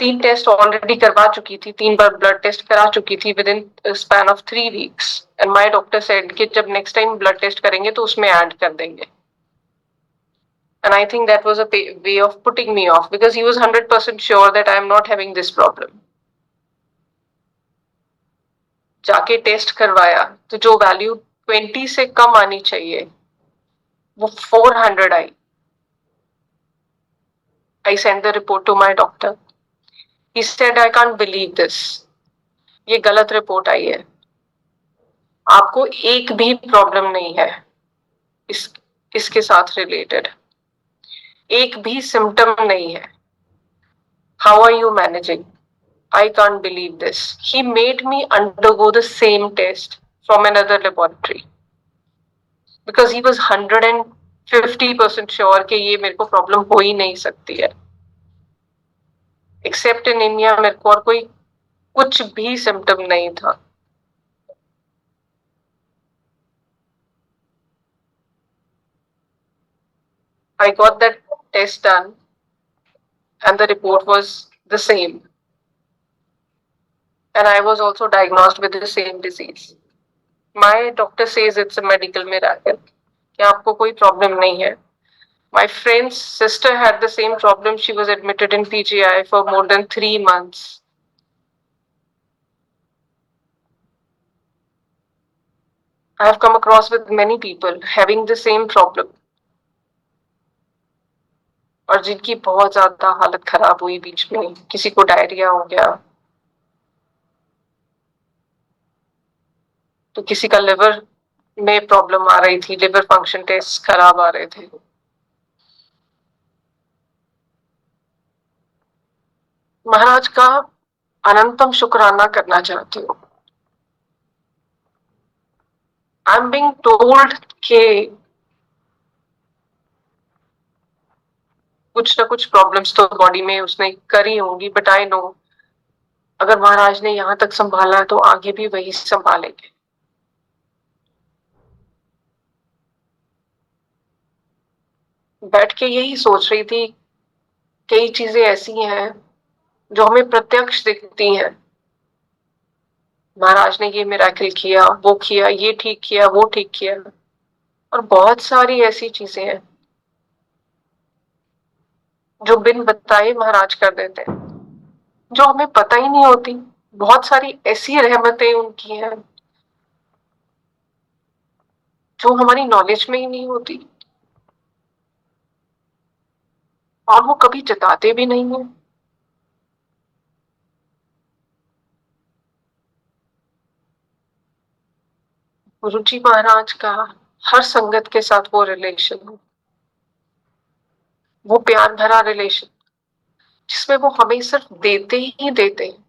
3 टेस्ट ऑलरेडी करवा चुकी थी, 3 बार ब्लड टेस्ट करा चुकी थी with in span of 3 weeks. And my doctor said कि जब नेक्स्ट टाइम ब्लड टेस्ट करेंगे तो उसमें ऐड कर देंगे। And I think that was a way of putting me off because he was 100% sure that I am not having this problem. जाके test करवाया तो जो वैल्यू 20 से कम आनी चाहिए वो 400 आई। I sent the report to my doctor. He said I can't believe this. ये गलत रिपोर्ट आई है, आपको एक भी प्रॉब्लम नहीं है इसके साथ रिलेटेड, एक भी सिम्टम नहीं है। How are you managing? I can't believe this. He made me undergo the same test from another laboratory because he was 150% sure कि ये मेरे को प्रॉब्लम हो ही नहीं सकती है। एक्सेप्ट एनीमिया मेरे को और कोई कुछ भी सिम्टम नहीं था। I got that test done and the report was the same. And I was also diagnosed with the same disease. My doctor says it's a medical miracle कि आपको कोई प्रॉब्लम नहीं है। My friend's sister had the same problem. She was admitted in PGI for more than 3 months. I have come across with many people having the same problem. और जिनकी बहुत ज्यादा हालत खराब हुई बीच में, किसी को डायरिया हो गया, तो किसी का लिवर में प्रॉब्लम आ रही थी, लिवर फंक्शन टेस्ट खराब आ रहे थे। महाराज का अनंतम शुक्राना करना चाहती हूँ। आई एम बीइंग टोल्ड के कुछ ना कुछ प्रॉब्लम्स तो बॉडी में उसने करी होंगी, बट आई नो अगर महाराज ने यहाँ तक संभाला है तो आगे भी वही संभालेंगे। बैठ के यही सोच रही थी, कई चीजें ऐसी हैं जो हमें प्रत्यक्ष दिखती हैं। महाराज ने ये मिरेकल किया, वो किया, ये ठीक किया, वो ठीक किया, और बहुत सारी ऐसी चीजें हैं जो बिन बताए महाराज कर देते हैं, जो हमें पता ही नहीं होती। बहुत सारी ऐसी रहमतें उनकी हैं जो हमारी नॉलेज में ही नहीं होती और वो कभी जताते भी नहीं है। गुरु जी महाराज का हर संगत के साथ वो रिलेशन हो, वो प्यार भरा रिलेशन जिसमें वो हमें सिर्फ देते ही देते हैं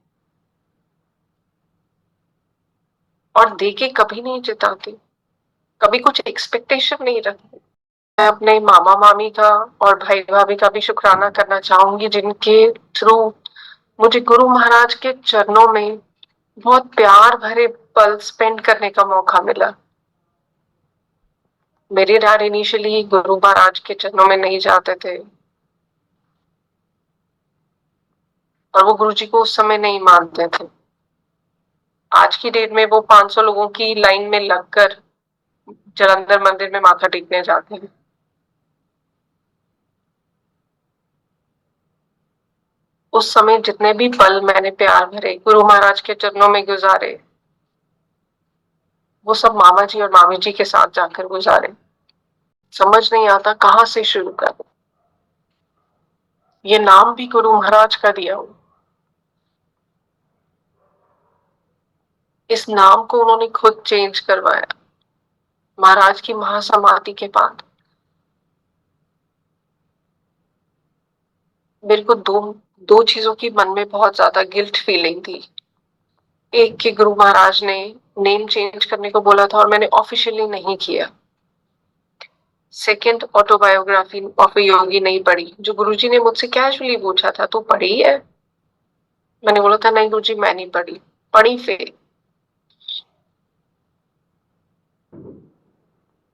और देके कभी नहीं जताते, कभी कुछ एक्सपेक्टेशन नहीं रखते। मैं अपने मामा मामी का और भाई भाभी का भी शुक्राना करना चाहूंगी जिनके थ्रू मुझे गुरु महाराज के चरणों में बहुत प्यार भरे पल स्पेंड करने का मौका मिला। मेरे डैड इनिशियली गुरु महाराज के चरणों में नहीं जाते थे और वो गुरु जी को उस समय नहीं मानते थे। आज की डेट में वो 500 लोगों की लाइन में लगकर जलंधर मंदिर में माथा टेकने जाते हैं। उस समय जितने भी पल मैंने प्यार भरे गुरु महाराज के चरणों में गुजारे, वो सब मामा जी और मामी जी के साथ जाकर गुजारे। समझ नहीं आता कहाँ से शुरू करूं। ये नाम भी गुरु महाराज का दिया हूं। इस नाम को उन्होंने खुद चेंज करवाया महाराज की महासमाधि के बाद। मेरे को दो दो चीजों की मन में बहुत ज्यादा गिल्ट फीलिंग थी। एक कि गुरु महाराज ने नेम चेंज करने को बोला था और मैंने ऑफिशियली नहीं किया। सेकंड, ऑटोबायोग्राफी ऑफ ए योगी नहीं पढ़ी। जो गुरुजी ने मुझसे कैजुअली पूछा था, तू पढ़ी है? मैंने बोला था नहीं गुरुजी मैं नहीं पढ़ी। पढ़ी फिर।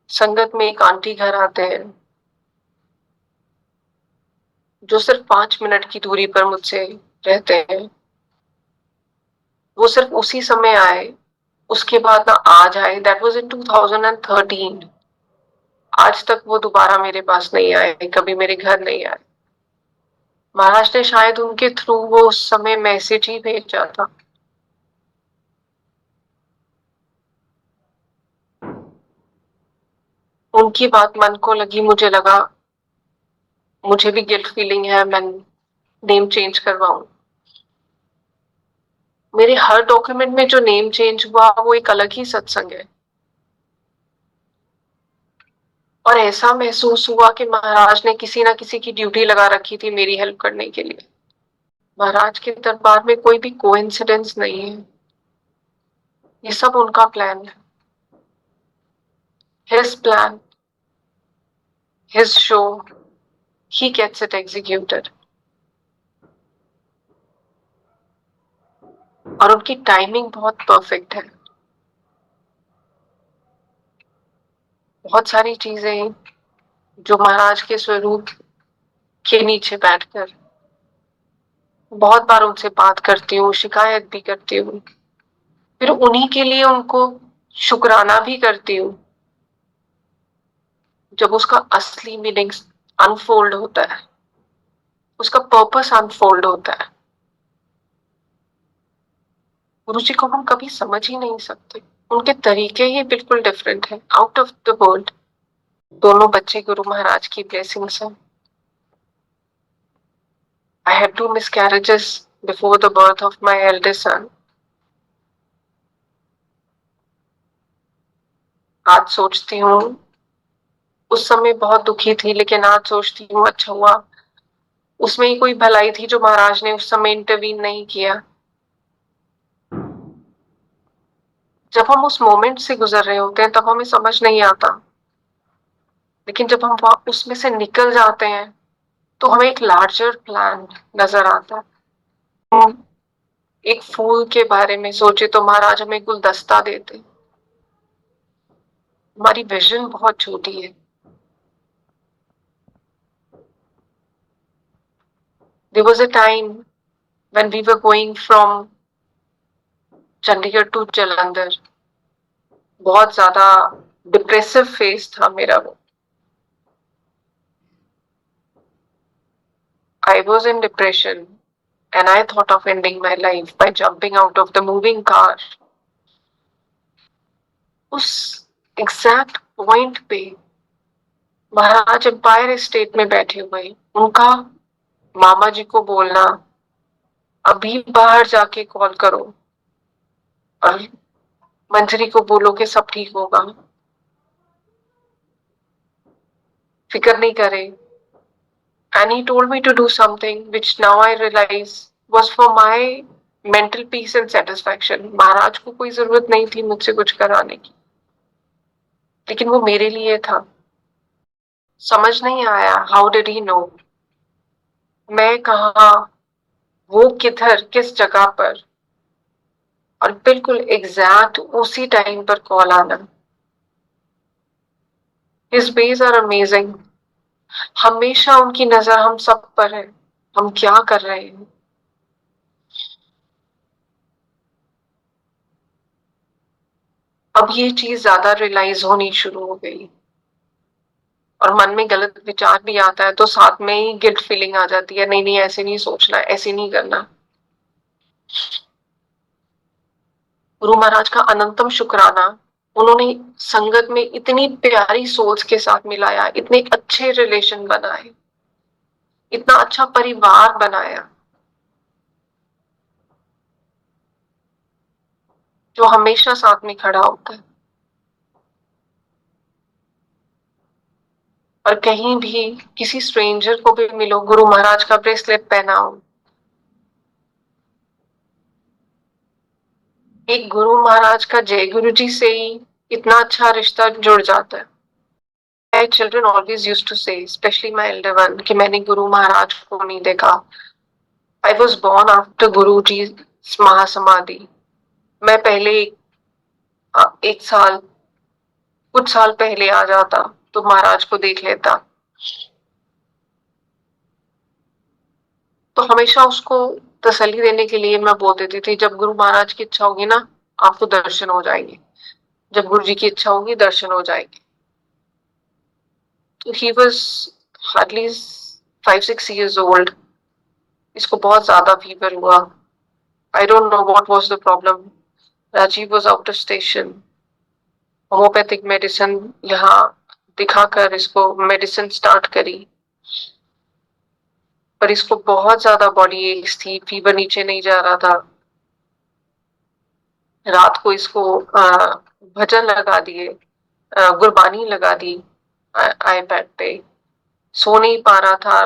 संगत में एक आंटी घर आते हैं जो सिर्फ 5 मिनट की दूरी पर मुझसे रहते हैं। वो सिर्फ उसी समय आए, उसके बाद ना आज आए। That was in 2013। आज तक वो दोबारा मेरे पास नहीं आए, कभी मेरे घर नहीं आए। महाराज ने शायद उनके थ्रू वो उस समय मैसेज ही भेजा था। उनकी बात मन को लगी, मुझे लगा मुझे भी गिल्ट फीलिंग है, मैं नेम चेंज करवाऊं। मेरे हर डॉक्यूमेंट में जो नेम चेंज हुआ वो एक अलग ही सत्संग है। और ऐसा महसूस हुआ कि महाराज ने किसी ना किसी की ड्यूटी लगा रखी थी मेरी हेल्प करने के लिए। महाराज के दरबार में कोई भी कोइंसिडेंस नहीं है, ये सब उनका प्लान है। His plan, his show, he gets it executed. और उनकी टाइमिंग बहुत परफेक्ट है। बहुत सारी चीजें जो महाराज के स्वरूप के नीचे बैठकर बहुत बार उनसे बात करती हूँ, शिकायत भी करती हूँ, फिर उन्हीं के लिए उनको शुक्राना भी करती हूँ जब उसका असली मीनिंग अनफोल्ड होता है, उसका पर्पस अनफोल्ड होता है। गुरु जी को हम कभी समझ ही नहीं सकते, उनके तरीके ही बिल्कुल डिफरेंट है, आउट ऑफ द वर्ल्ड। दोनों बच्चे गुरु महाराज की ब्लेसिंग्स हैं। I had 2 miscarriages before the birth of my eldest son. आज सोचती हूँ, उस समय बहुत दुखी थी, लेकिन आज सोचती हूँ अच्छा हुआ उसमें ही कोई भलाई थी जो महाराज ने उस समय इंटरवीन नहीं किया। जब हम उस मोमेंट से गुजर रहे होते हैं तब हमें समझ नहीं आता, लेकिन जब हम उसमें से निकल जाते हैं तो हमें एक लार्जर प्लान नजर आता है। एक फूल के बारे में सोचे तो महाराज हमें गुलदस्ता देते। हमारी विजन बहुत छोटी है। There was a time when we were going from Chandigarh to Jalandhar. बहुत ज्यादा डिप्रेसिव फेज था मेरा वो। I was in depression and I thought of ending my life by jumping out of the moving car. उस exact point पे महाराज empire state में बैठे हुए, उनका मामा जी को बोलना अभी बाहर जाके कॉल करो और मंजरी को बोलो कि सब ठीक होगा, फिक्र नहीं करे। And he told me to do something which now I realize was for my mental peace and satisfaction. महाराज को कोई जरूरत नहीं थी मुझसे कुछ कराने की, लेकिन वो मेरे लिए था। समझ नहीं आया, हाउ डिड ही नो, मैं कहा, वो किधर, किस जगह पर, और बिल्कुल एग्जैक्ट उसी टाइम पर कॉल आना। His ways are amazing. हमेशा उनकी नजर हम सब पर है, हम क्या कर रहे हैं। अब ये चीज ज्यादा रियलाइज होनी शुरू हो गई। और मन में गलत विचार भी आता है तो साथ में ही गिल्ट फीलिंग आ जाती है, नहीं नहीं ऐसे नहीं सोचना, ऐसे नहीं करना। गुरु महाराज का अनंतम शुक्राना, उन्होंने संगत में इतनी प्यारी सोच के साथ मिलाया, इतने अच्छे रिलेशन बनाए, इतना अच्छा परिवार बनाया जो हमेशा साथ में खड़ा होता है। और कहीं भी किसी स्ट्रेंजर को भी मिलो, गुरु महाराज का ब्रेसलेट पहनाओ, एक गुरु महाराज का जय गुरु जी से ही इतना अच्छा रिश्ता जुड़ जाता है। My children always used to say, especially my elder one, कि मैंने गुरु महाराज को नहीं देखा। I was born after गुरु जी महासमाधि। मैं पहले एक साल, कुछ साल पहले आ जाता तो महाराज को देख लेता। तो हमेशा उसको तसल्ली देने के लिए मैं बोल देती थी, जब गुरु महाराज की इच्छा होगी ना आपको दर्शन हो जाएंगे, जब गुरु जी की इच्छा होगी दर्शन हो जाएंगे। तो he was hardly 5-6 years old। इसको बहुत ज्यादा फीवर हुआ। I don't know what was the problem. Rajiv was out of station. Homeopathic medicine यहाँ दिखाकर इसको मेडिसिन स्टार्ट करी, पर इसको बहुत ज्यादा बॉडी एक्स थी, फीवर नीचे नहीं जा रहा था। रात को इसको भजन लगा दिए, गुरबानी लगा दी आईपैड पे, सो नहीं पा रहा था।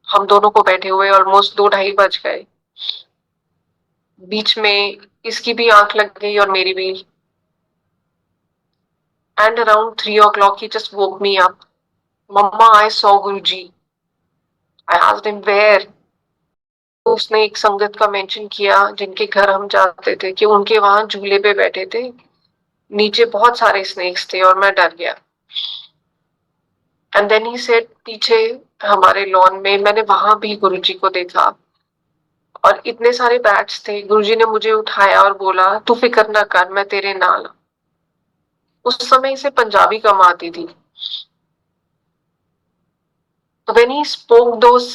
हम दोनों को बैठे हुए ऑलमोस्ट 2-2:30 बज गए। बीच में इसकी भी आंख लग गई और मेरी भी। And around 3 o'clock he just woke me up. Mama, I saw Guruji. I asked him where. तो उसने एक संगत का मेंशन किया जिनके घर हम जाते थे, कि उनके वहां झूले पे बैठे थे, नीचे बहुत सारे स्नेक्स थे और मैं डर गया। एंड देन ही सेड, पीछे हमारे लॉन में मैंने वहां भी गुरुजी को देखा और इतने सारे बैट्स थे। गुरुजी ने मुझे उठाया और बोला, तू फिक्र ना कर, मैं तेरे नाल। उस समय इसे पंजाबी कम आती थी। तो when he spoke those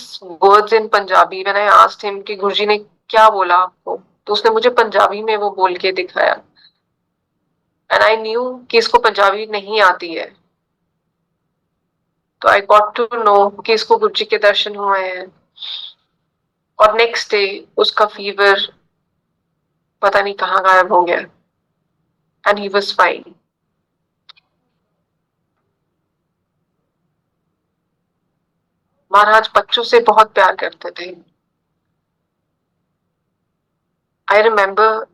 words in Punjabi, when I asked him कि गुरुजी ने क्या बोला आपको, तो उसने मुझे पंजाबी में वो बोल के दिखाया। एंड आई न्यू कि इसको पंजाबी नहीं आती है। तो आई गॉट टू नो कि इसको गुरुजी के दर्शन हुए हैं। और नेक्स्ट डे उसका फीवर पता नहीं कहाँ गायब हो गया, and he was fine. Maharaj बच्चों से बहुत प्यार करते थे। I remember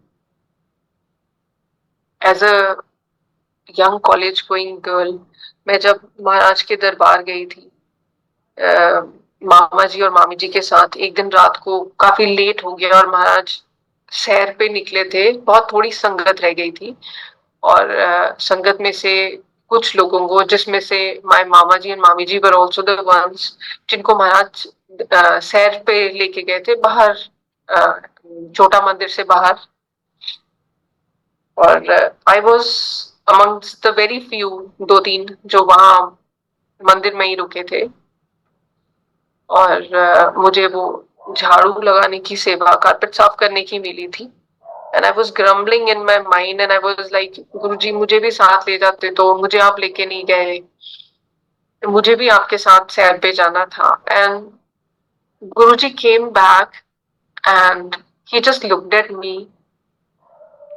as a young college going girl, मैं जब महाराज के दरबार गई थी मामा जी और मामी जी के साथ, एक दिन रात को काफी लेट हो गया और महाराज सैर पे निकले थे, बहुत थोड़ी संगत रह गई थी। और संगत में से कुछ लोगों को, जिसमें से माय मामा जी एंड मामी जी वर आल्सो द वंस जिनको महाराज सैर पे लेके गए थे बाहर, छोटा मंदिर से बाहर। और I was amongst the very few, 2-3 जो वहां मंदिर में ही रुके थे। और मुझे वो झाड़ू लगाने की सेवा, कारपेट साफ करने की मिली थी। And I was grumbling in my mind and I was like, Guruji मुझे भी साथ ले जाते तो, मुझे आप लेके नहीं गए, मुझे भी आपके साथ सैर पे जाना था। And Guruji came back and he just looked at me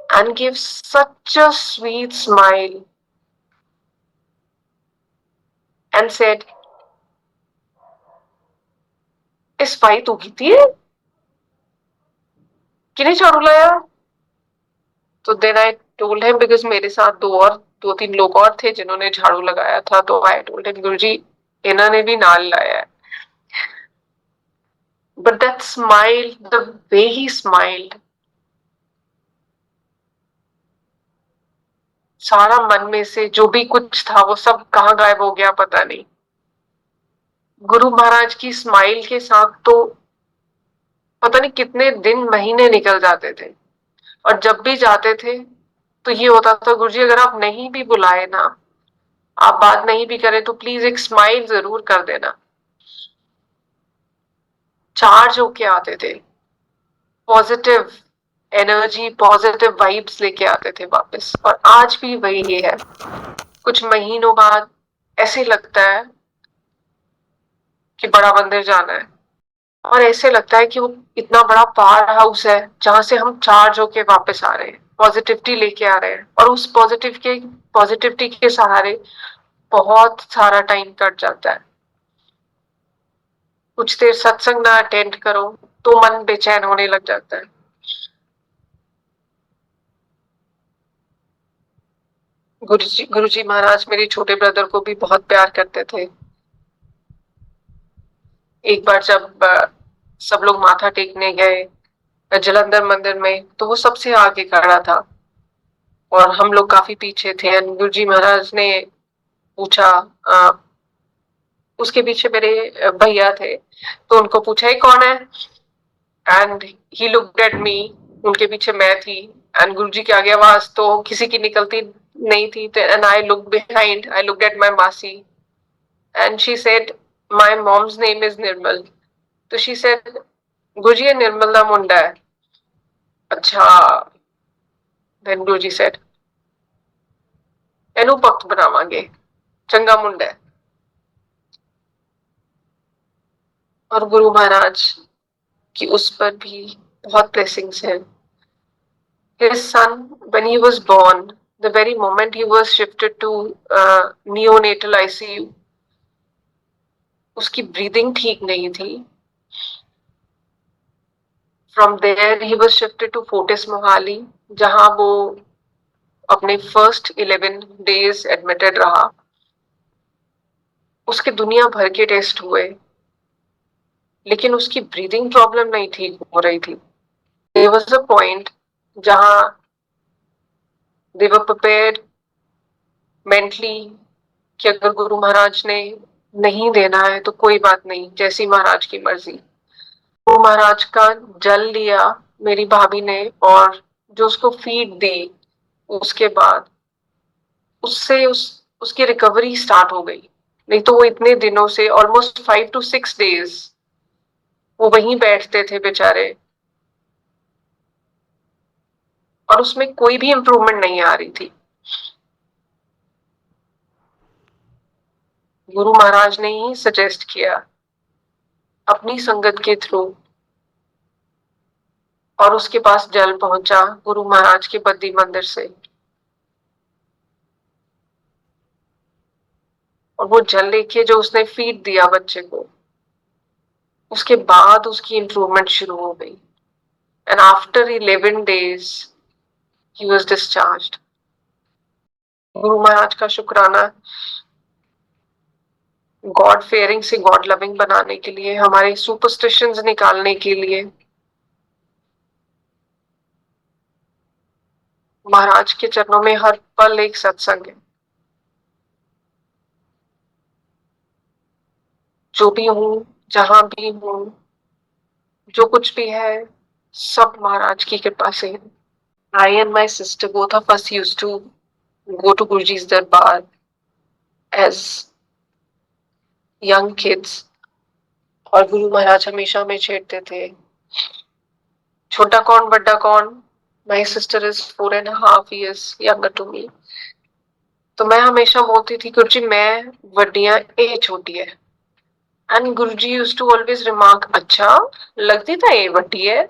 and gave such a sweet smile and said, इस सफाई तू की है, किने झाड़ू लाया? तो then I told him, because मेरे साथ 2-3 लोग और थे जिन्होंने झाड़ू लगाया था। तो आई टोल्ड हिम, गुरुजी इन्होंने भी नाल लाया है। But that smile, the way he smiled, सारा मन में से जो भी कुछ था वो सब कहाँ गायब हो गया पता नहीं। गुरु महाराज की स्माइल के साथ तो पता नहीं कितने दिन महीने निकल जाते थे। और जब भी जाते थे तो ये होता था, गुरुजी अगर आप नहीं भी बुलाए ना, आप बात नहीं भी करें तो प्लीज एक स्माइल जरूर कर देना। चार्ज होके आते थे, पॉजिटिव एनर्जी, पॉजिटिव वाइब्स लेके आते थे वापस। और आज भी वही है। कुछ महीनों बाद ऐसे लगता है कि बड़ा मंदिर जाना है, और ऐसे लगता है कि वो इतना बड़ा पावर हाउस है जहां से हम चार्ज होके वापस आ रहे हैं, पॉजिटिविटी लेके आ रहे हैं, और उस पॉजिटिविटी के सहारे बहुत सारा टाइम कट जाता है। कुछ देर सत्संग ना अटेंड करो तो मन बेचैन होने लग जाता है। गुरुजी महाराज मेरे छोटे ब्रदर को भी बहुत प्यार करते थे। एक बार जब सब लोग माथा टेकने गए जलंधर मंदिर में, तो वो सबसे आगे खड़ा था और हम लोग काफी पीछे थे। गुरुजी महाराज ने पूछा, उसके पीछे मेरे भैया थे, तो उनको पूछा ये कौन है, and he looked at me. उनके पीछे मैं थी, एंड गुरुजी की आगे आवाज तो किसी की निकलती नहीं थी। And I look behind, I looked at my मासी, and she said my mom's name is Nirmal. तो शी सेड गुरुजी ये निर्मल दा मुंडा है। अच्छा। देन गुरुजी सेड एनू भक्त बनावांगे, चंगा मुंडा है। और गुरु महाराज की उस पर भी बहुत ब्लेसिंग्स हैं। His son, when he was born, the very moment he was shifted to neonatal ICU, उसकी ब्रीदिंग ठीक नहीं थी। From there he was shifted to Fortis Mohali, जहां वो अपने फर्स्ट 11 days एडमिटेड रहा। उसके दुनिया भर के टेस्ट हुए, लेकिन उसकी ब्रीदिंग प्रॉब्लम नहीं ठीक हो रही थी। There was a point जहां they were prepared mentally कि अगर गुरु महाराज ने नहीं देना है तो कोई बात नहीं, जैसी महाराज की मर्जी। गुरु महाराज का जल लिया मेरी भाभी ने, और जो उसको फीड दी, उसके बाद उससे उसकी रिकवरी स्टार्ट हो गई। नहीं तो वो इतने दिनों से ऑलमोस्ट 5 to 6 days वो वहीं बैठते थे बेचारे, और उसमें कोई भी इम्प्रूवमेंट नहीं आ रही थी। गुरु महाराज ने ही सजेस्ट किया अपनी संगत के थ्रू, और उसके पास जल पहुंचा गुरु महाराज के बद्दी मंदिर से। और वो जल लेके जो उसने फीड दिया बच्चे को, उसके बाद उसकी इम्प्रूवमेंट शुरू हो गई। And after 11 days he was discharged. Guru Maharaj का शुक्राना गॉड फेयरिंग से गॉड लविंग बनाने के लिए, हमारे सुपरस्टिशंस निकालने के लिए। महाराज के चरणों में हर पल एक सत्संग है। जो भी हूं, जहां भी हूं, जो कुछ भी है, सब महाराज की कृपा से है। I and my sister both of us used to go to Guruji's Darbar as young kids, और गुरु महाराज हमेशा हमें छेड़ते थे, छोटा कौन बड़ा कौन। My sister is 4.5 years younger to me। तो मैं हमेशा बोलती थी गुरुजी मैं वड्डियां ए छोटी है, and Guruji used to always remark अच्छा लगती था ये वड्डी है।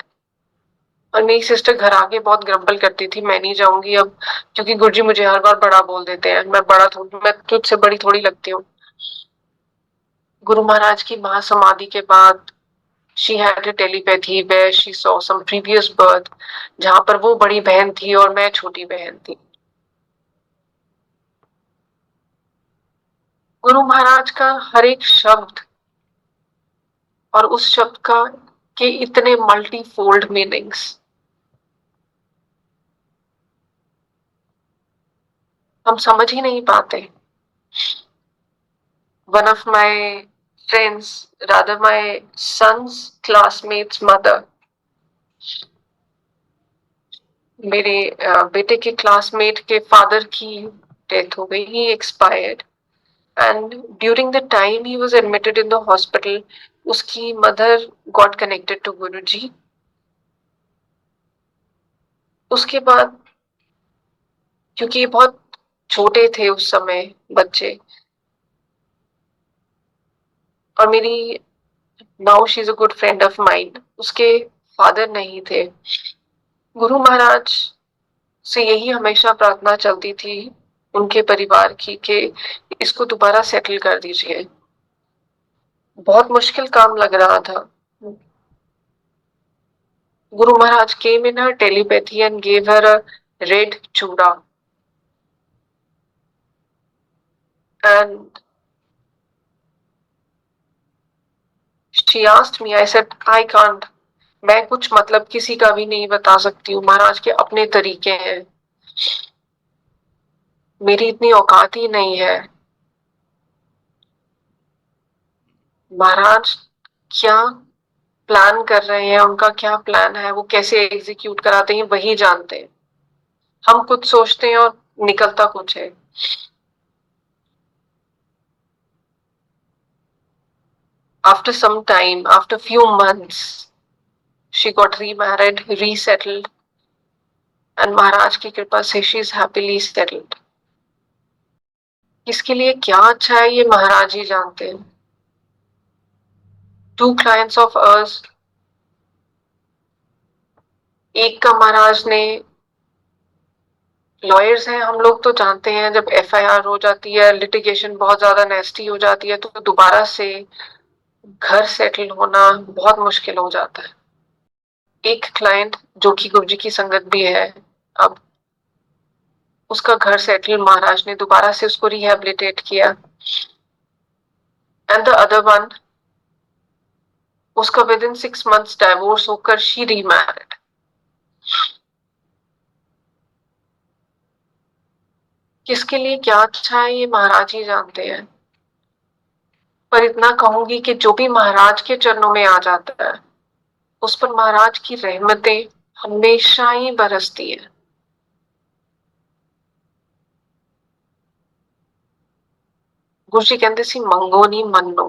और मेरी सिस्टर घर आके बहुत ग्रम्बल करती थी मैं नहीं जाऊंगी अब, क्योंकि गुरुजी मुझे हर बार बड़ा बोल देते हैं, मैं तुझसे बड़ी थोड़ी लगती हूँ। गुरु महाराज की महासमाधि के बाद she had a telepathy where she saw some previous birth, जहां पर वो बड़ी बहन थी और मैं छोटी बहन थी। गुरु महाराज का हर एक शब्द और उस शब्द का के इतने मल्टी फोल्ड मीनिंग्स, हम समझ ही नहीं पाते। One of my friends, rather my son's classmate's mother, मेरे बेटे के क्लासमेट के फादर की डेथ हो गई, ही expired. and during the time he was admitted in the hospital, उसकी mother got connected to गुरुजी. उसके बाद क्योंकि ये बहुत छोटे थे उस समय बच्चे, और मेरी now she is a good friend of mind, उसके फादर नहीं थे. गुरु महाराज से यही हमेशा प्रार्थना चलती थी उनके परिवार की कि इसको दोबारा सेटल कर दीजिए. बहुत मुश्किल काम लग रहा था. Guru Maharaj came in her telepathy and gave her a red chura, and she asked me. I said I can't. मैं कुछ मतलब किसी का भी नहीं बता सकती हूँ. महाराज के अपने तरीके हैं, मेरी इतनी औकात ही नहीं है. महाराज क्या प्लान कर रहे हैं, उनका क्या प्लान है, वो कैसे एग्जीक्यूट कराते हैं, वही जानते हैं. हम कुछ सोचते हैं और निकलता कुछ है. After some time, after few months, she got remarried, resettled, and महाराज की कृपा से she is happily settled. इसके लिए क्या अच्छा है ये महाराज ही जानते हैं. 2 clients of ours, एक का महाराज ने, लॉयर्स हैं हम लोग तो जानते हैं, जब FIR हो जाती है, लिटिगेशन बहुत ज्यादा नेस्टी हो जाती है, तो दोबारा से घर सेटल होना बहुत मुश्किल हो जाता है. एक क्लाइंट जो कि गुरुजी की संगत भी है, अब उसका घर सेटल, महाराज ने दोबारा से उसको रिहेबिलिटेट किया. एंड द अदर वन, उसका विद इन 6 months डाइवोर्स होकर शी रीमैरिड. किसके लिए क्या अच्छा है ये महाराज ही जानते हैं. पर इतना कहूंगी कि जो भी महाराज के चरणों में आ जाता है, उस पर महाराज की रहमतें हमेशा ही बरसती है. गुरुजी कहते सी मंगो नहीं मन्नो.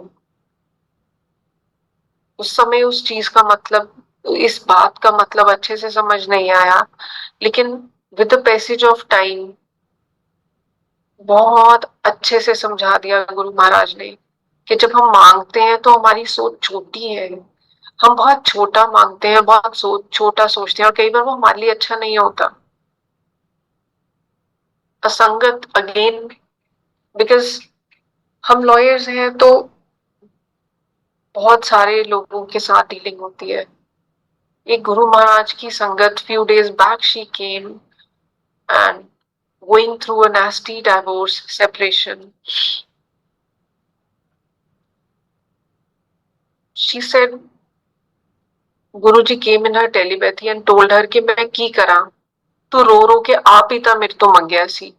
उस समय उस चीज का मतलब, इस बात का मतलब अच्छे से समझ नहीं आया, लेकिन with the passage of time बहुत अच्छे से समझा दिया गुरु महाराज ने कि जब हम मांगते हैं तो हमारी सोच छोटी है. हम बहुत छोटा मांगते हैं, बहुत छोटा सोचते हैं, और कई बार वो हमारे लिए अच्छा नहीं होता. असंगत अगेन, बिकॉज हम लॉयर्स हैं तो बहुत सारे लोगों के साथ डीलिंग होती है. एक गुरु महाराज की संगत, few days back she came and going through a nasty divorce, separation. She said Guruji came in her telepathy and told her कि मैं की करा, तू रो रो के आप ही ता मेरे तो मंगया सी.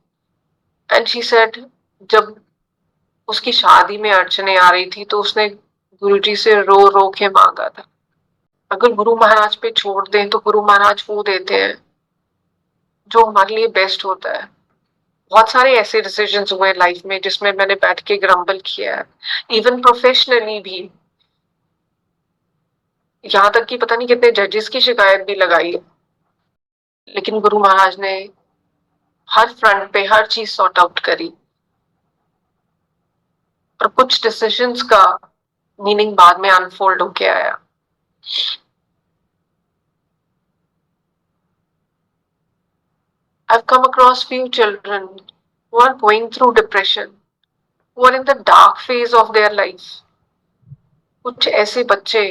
And she said जब उसकी शादी में अड़चने आ रही थी तो उसने गुरुजी से रो रो के मांगा था. अगर गुरु महाराज पे छोड़ दें तो गुरु महाराज वो देते हैं जो हमारे लिए बेस्ट होता है. बहुत सारे ऐसे डिसीजंस हुए लाइफ में जिसमें मैंने बैठ के ग्रम्बल किया है, इवन प्रोफेशनली भी. यहाँ तक कि पता नहीं कितने जजेस की शिकायत भी लगाई है, लेकिन गुरु महाराज ने हर फ्रंट पे हर चीज सॉर्ट आउट करी, और कुछ डिसीजंस का मीनिंग बाद में अनफोल्ड होके आया. I've come across few children who are going through depression, who are in the dark phase of their life. कुछ ऐसे बच्चे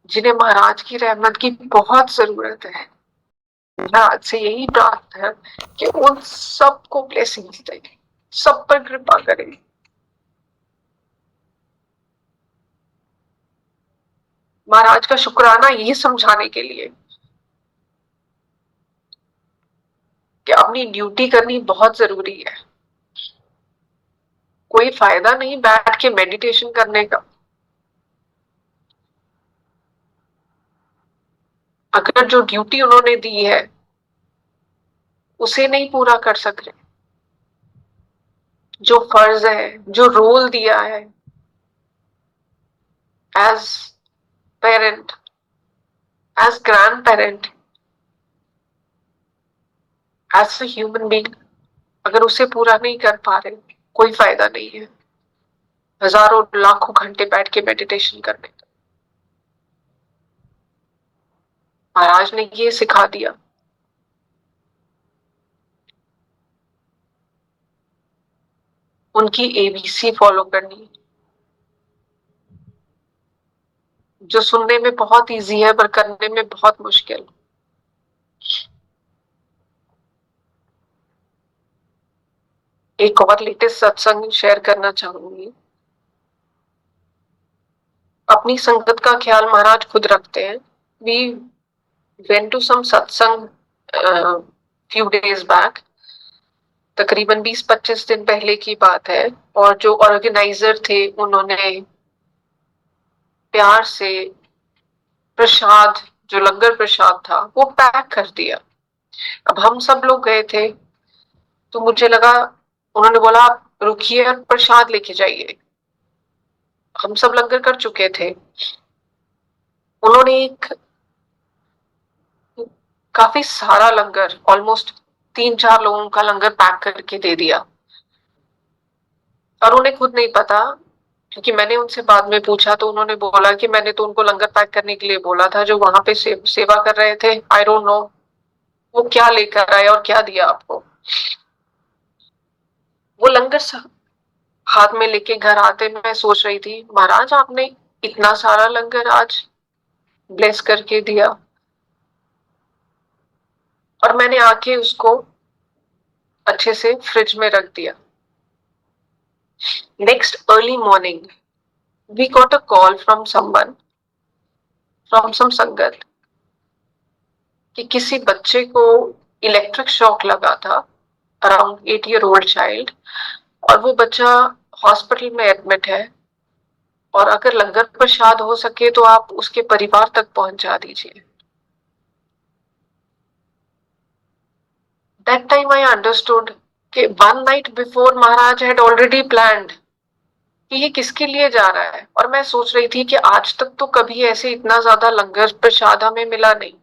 जिन्हें महाराज की रहमत की बहुत जरूरत है. महाराज से यही प्रार्थना है कि उन सबको ब्लेसिंग्स दे, सब पर कृपा करें. महाराज का शुक्राना यही समझाने के लिए कि अपनी ड्यूटी करनी बहुत जरूरी है. कोई फायदा नहीं बैठ के मेडिटेशन करने का अगर जो ड्यूटी उन्होंने दी है उसे नहीं पूरा कर सक रहे. जो फर्ज है, जो रोल दिया है as parent, as grand parent, as a human being, अगर उसे पूरा नहीं कर पा रहे, कोई फायदा नहीं है हजारों लाखों घंटे बैठ के मेडिटेशन करने का। महाराज ने ये सिखा दिया। उनकी एबीसी फॉलो करनी, जो सुनने में बहुत इजी है पर करने में बहुत मुश्किल। एक और लेटेस्ट सत्संग शेयर करना चाहूंगी। अपनी संगत का ख्याल महाराज खुद रखते हैं। वी वेंट टू सम सत्संग फ्यू डेज बैक, तकरीबन 20-25 दिन पहले की बात है, और जो ऑर्गेनाइजर थे उन्होंने प्यार से प्रसाद, जो लंगर प्रसाद था, वो पैक कर दिया। अब हम सब लोग गए थे, तो मुझे लगा, उन्होंने बोला आप रुकिए और प्रसाद लेके जाइए। हम सब लंगर कर चुके थे। उन्होंने एक काफी सारा लंगर, ऑलमोस्ट 3-4 लोगों का लंगर पैक करके दे दिया, और उन्हें खुद नहीं पता, क्योंकि मैंने उनसे बाद में पूछा तो उन्होंने बोला कि मैंने तो उनको लंगर पैक करने के लिए बोला था, जो वहां पे सेवा कर रहे थे, आई डोंट नो वो क्या लेकर आए और क्या दिया आपको। वो लंगर हाथ में लेके घर आते मैं सोच रही थी, महाराज आपने इतना सारा लंगर आज ब्लेस करके दिया, और मैंने आके उसको अच्छे से फ्रिज में रख दिया। Next early morning we got a call from someone, from some sangat, कि किसी बच्चे को इलेक्ट्रिक शॉक लगा था, अराउंड 8-year-old चाइल्ड, और वो बच्चा हॉस्पिटल में एडमिट है, और अगर लंगर प्रसाद हो सके तो आप उसके परिवार तक पहुंचा दीजिए। That time I understood कि one night before Maharaj had already planned कि ये किसके लिए जा रहा है। और मैं सोच रही थी कि आज तक तो कभी ऐसे इतना ज्यादा लंगर प्रसाद हमें मिला नहीं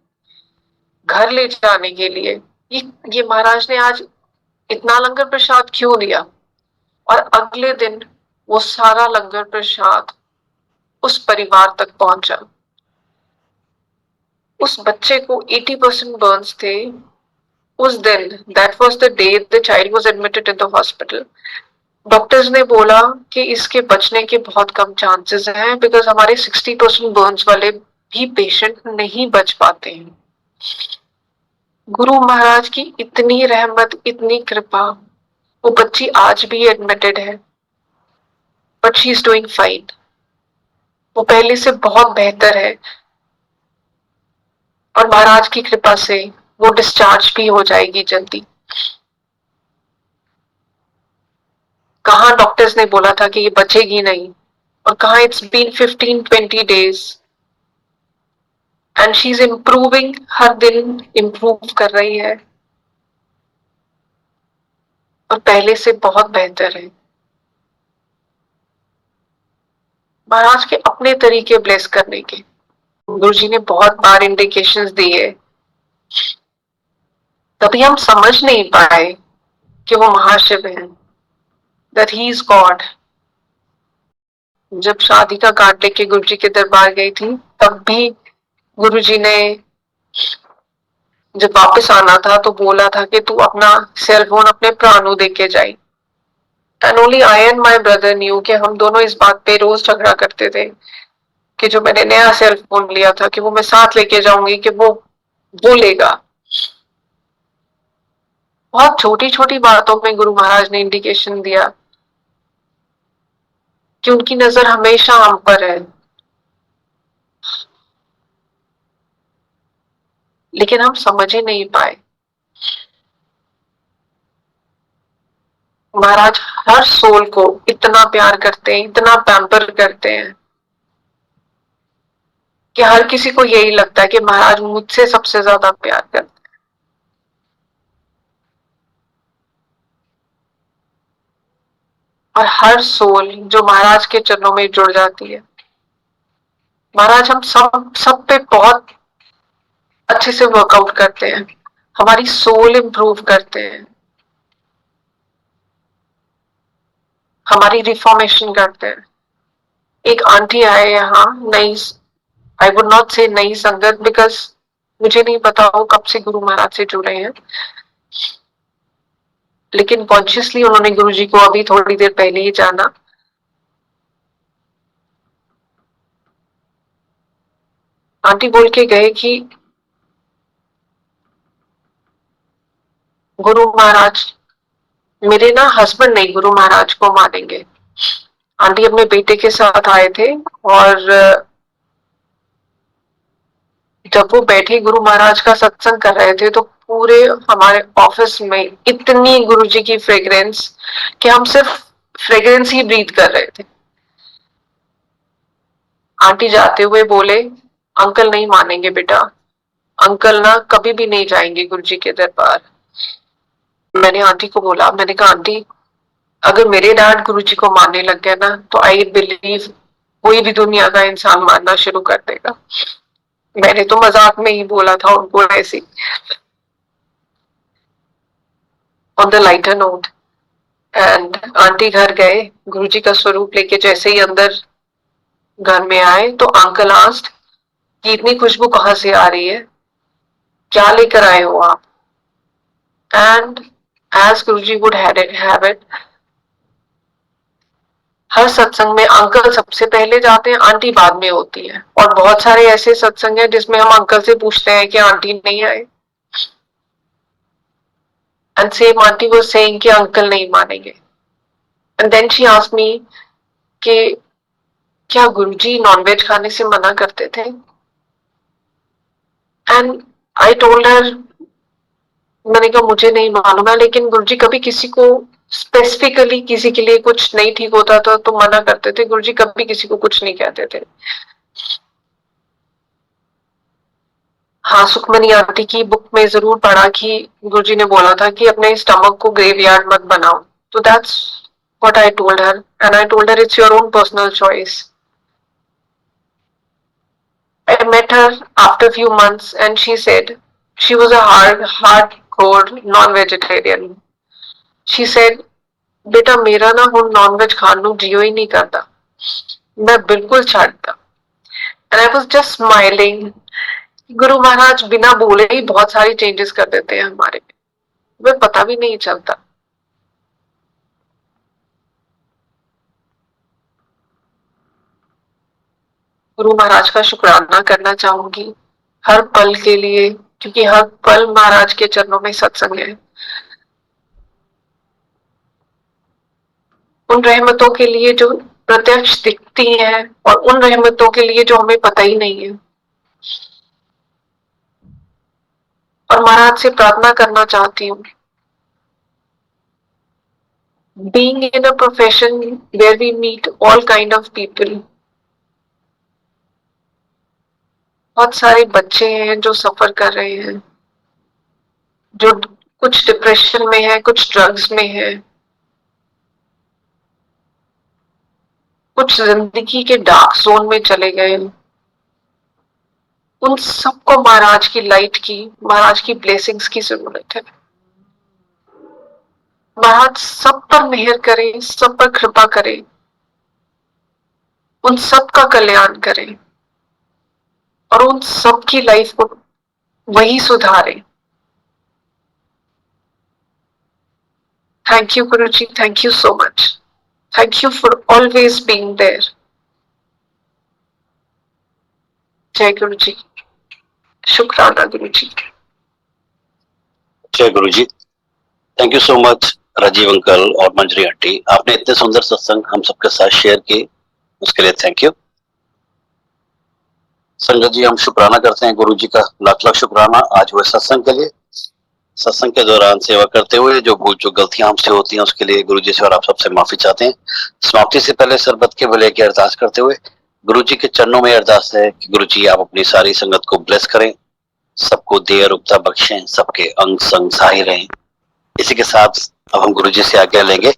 घर ले जाने के लिए। ये महाराज ने आज इतना लंगर प्रसाद क्यों दिया? और अगले दिन वो सारा लंगर प्रसाद उस परिवार तक पहुंचा। उस बच्चे को 80% बर्न्स थे उस दिन। That was the day the child was admitted in the hospital. Doctors ने बोला कि इसके बचने के बहुत कम चांसेस हैं, बिकॉज हमारे 60% बर्न्स वाले भी पेशेंट नहीं बच पाते हैं। गुरु महाराज की इतनी रहमत, इतनी कृपा, वो बच्ची आज भी एडमिटेड है, but she is doing fine. वो पहले से बहुत बेहतर है, और महाराज की कृपा से वो डिस्चार्ज भी हो जाएगी जल्दी। कहाँ डॉक्टर्स ने बोला था कि ये बचेगी नहीं, और कहाँ it's been 15-20 days and she is improving, हर दिन इम्प्रूव कर रही है, और पहले से बहुत बेहतर है। महाराज के अपने तरीके ब्लेस करने के। गुरुजी ने बहुत बार इंडिकेशंस दिए, तभी हम समझ नहीं पाए कि वो महाशिव हैं, that he is God। जब शादी का कार्ड लेके गुरुजी के दरबार गई थी, तब भी गुरुजी ने जब वापस आना था तो बोला था कि तू अपना सेल फोन अपने प्राणु दे के जाए। And only I and my brother new कि हम दोनों इस बात पे रोज झगड़ा करते थे कि जो मैंने नया सेल फोन लिया था कि वो मैं साथ लेके जाऊंगी, कि वो लेगा। बहुत छोटी छोटी बातों में गुरु महाराज ने इंडिकेशन दिया कि उनकी नजर हमेशा हम पर है, लेकिन हम समझ ही नहीं पाए। महाराज हर सोल को इतना प्यार करते हैं, इतना पैम्पर करते हैं, कि हर किसी को यही लगता है कि महाराज मुझसे सबसे ज्यादा प्यार करते हैं। और हर सोल जो महाराज के चरणों में जुड़ जाती है। महाराज हम सब पे बहुत अच्छे से वर्कआउट करते हैं, हमारी सोल इंप्रूव करते हैं, हमारी रिफॉर्मेशन करते हैं। एक आंटी आए यहाँ, नई, आई वुड नॉट से नई संगत, बिकॉज मुझे नहीं पता वो कब से गुरु महाराज से जुड़े हैं, लेकिन कॉन्शियसली उन्होंने गुरु जी को अभी थोड़ी देर पहले ही जाना। आंटी बोल के गए कि गुरु महाराज मेरे ना हस्बैंड नहीं गुरु महाराज को मानेंगे। आंटी अपने बेटे के साथ आए थे और जब वो बैठे गुरु महाराज का सत्संग कर रहे थे तो पूरे हमारे ऑफिस में इतनी गुरु जी की फ्रेग्रेंस कि हम सिर्फ फ्रेग्रेंस ही ब्रीथ कर रहे थे। आंटी जाते हुए बोले, अंकल नहीं मानेंगे बेटा, अंकल ना कभी भी नहीं जाएंगे गुरु जी के दरबार। मैंने आंटी को बोला, मैंने कहा आंटी अगर मेरे डैड गुरु जी को मानने लग गए ना तो आई बिलीव कोई भी दुनिया का इंसान मानना शुरू कर देगा। मैंने तो मजाक में ही बोला था उनको ऐसे, on the lighter note. And aunty घर गए, गुरुजी का स्वरूप लेके जैसे ही अंदर घर में आए तो अंकल आस्क्ड कि इतनी खुशबू कहाँ से आ रही है, क्या लेकर आए हो आप? And as Guruji would have it, हर सत्संग में अंकल सबसे पहले जाते हैं, आंटी बाद में होती है। और बहुत सारे ऐसे सत्संग हैं जिसमें हम अंकल से पूछते हैं कि आंटी नहीं आए, and same aunty was saying कि अंकल नहीं मानेंगे। And then she asked me कि क्या गुरुजी नॉनवेज खाने से मना करते थे? एंड आई टोल्ड हर, मैंने कहा मुझे नहीं मालूम है, लेकिन गुरुजी कभी किसी को स्पेसिफिकली किसी के लिए कुछ नहीं ठीक होता था तो मना करते थे, गुरुजी कभी किसी को कुछ नहीं कहते थे। हाँ, सुखमनी आंटी की बुक में जरूर पढ़ा कि गुरुजी ने बोला था कि अपने स्टमक को ग्रेवयार्ड मत बनाओ। तो that's what I told her, and I told her it's your own personal choice. I met her after a few months and she said she was a hardcore non-vegetarian. She said, बेटा मेरा ना हुण nonveg Khan नू जियो ही नहीं करता, मैं बिल्कुल छाड़ता। And I was just smiling. Guru Maharaj बिना बोले ही बहुत सारी चेंजेस कर देते हैं हमारे, हमें पता भी नहीं चलता। गुरु महाराज का शुक्राना करना चाहूंगी हर पल के लिए, क्योंकि हर पल महाराज के चरणों में सत्संग है। उन रहमतों के लिए जो प्रत्यक्ष दिखती हैं और उन रहमतों के लिए जो हमें पता ही नहीं है। और महाराज से प्रार्थना करना चाहती हूँ, being in a profession where we meet all kind of people, बहुत सारे बच्चे हैं जो सफर कर रहे हैं, जो कुछ डिप्रेशन में है, कुछ ड्रग्स में है, कुछ जिंदगी के डार्क जोन में चले गए। उन सबको महाराज की लाइट की, महाराज की ब्लेसिंग्स की जरूरत है। महाराज सब पर मेहर करें, सब पर कृपा करें, उन सब का कल्याण करें और उन सब की लाइफ को वही सुधारे। Thank you Guruji, thank you so much, thank you for always being there. जय गुरु जी, शुक्राना गुरु जी। जय Guru ji. Thank you so much Rajiv uncle और मंजरी आंटी, आपने इतने सुंदर सत्संग हम सबके साथ शेयर किए, उसके लिए थैंक यू। संगत जी, हम शुक्राना करते हैं गुरु जी का, लाख लाख शुक्राना आज हुए सत्संग के लिए। सत्संग के दौरान सेवा करते हुए जो गलतियां हमसे होती हैं उसके लिए गुरु जी से और आप सबसे माफी चाहते हैं। समाप्ति से पहले सरबत के भले की अरदास करते हुए गुरु जी के चरणों में अरदास है कि गुरु जी आप अपनी सारी संगत को ब्लेस करें, सबको देह रूपता बख्शें, सबके अंग संग सहाय रहें। इसी के साथ अब हम गुरु जी से आज्ञा लेंगे।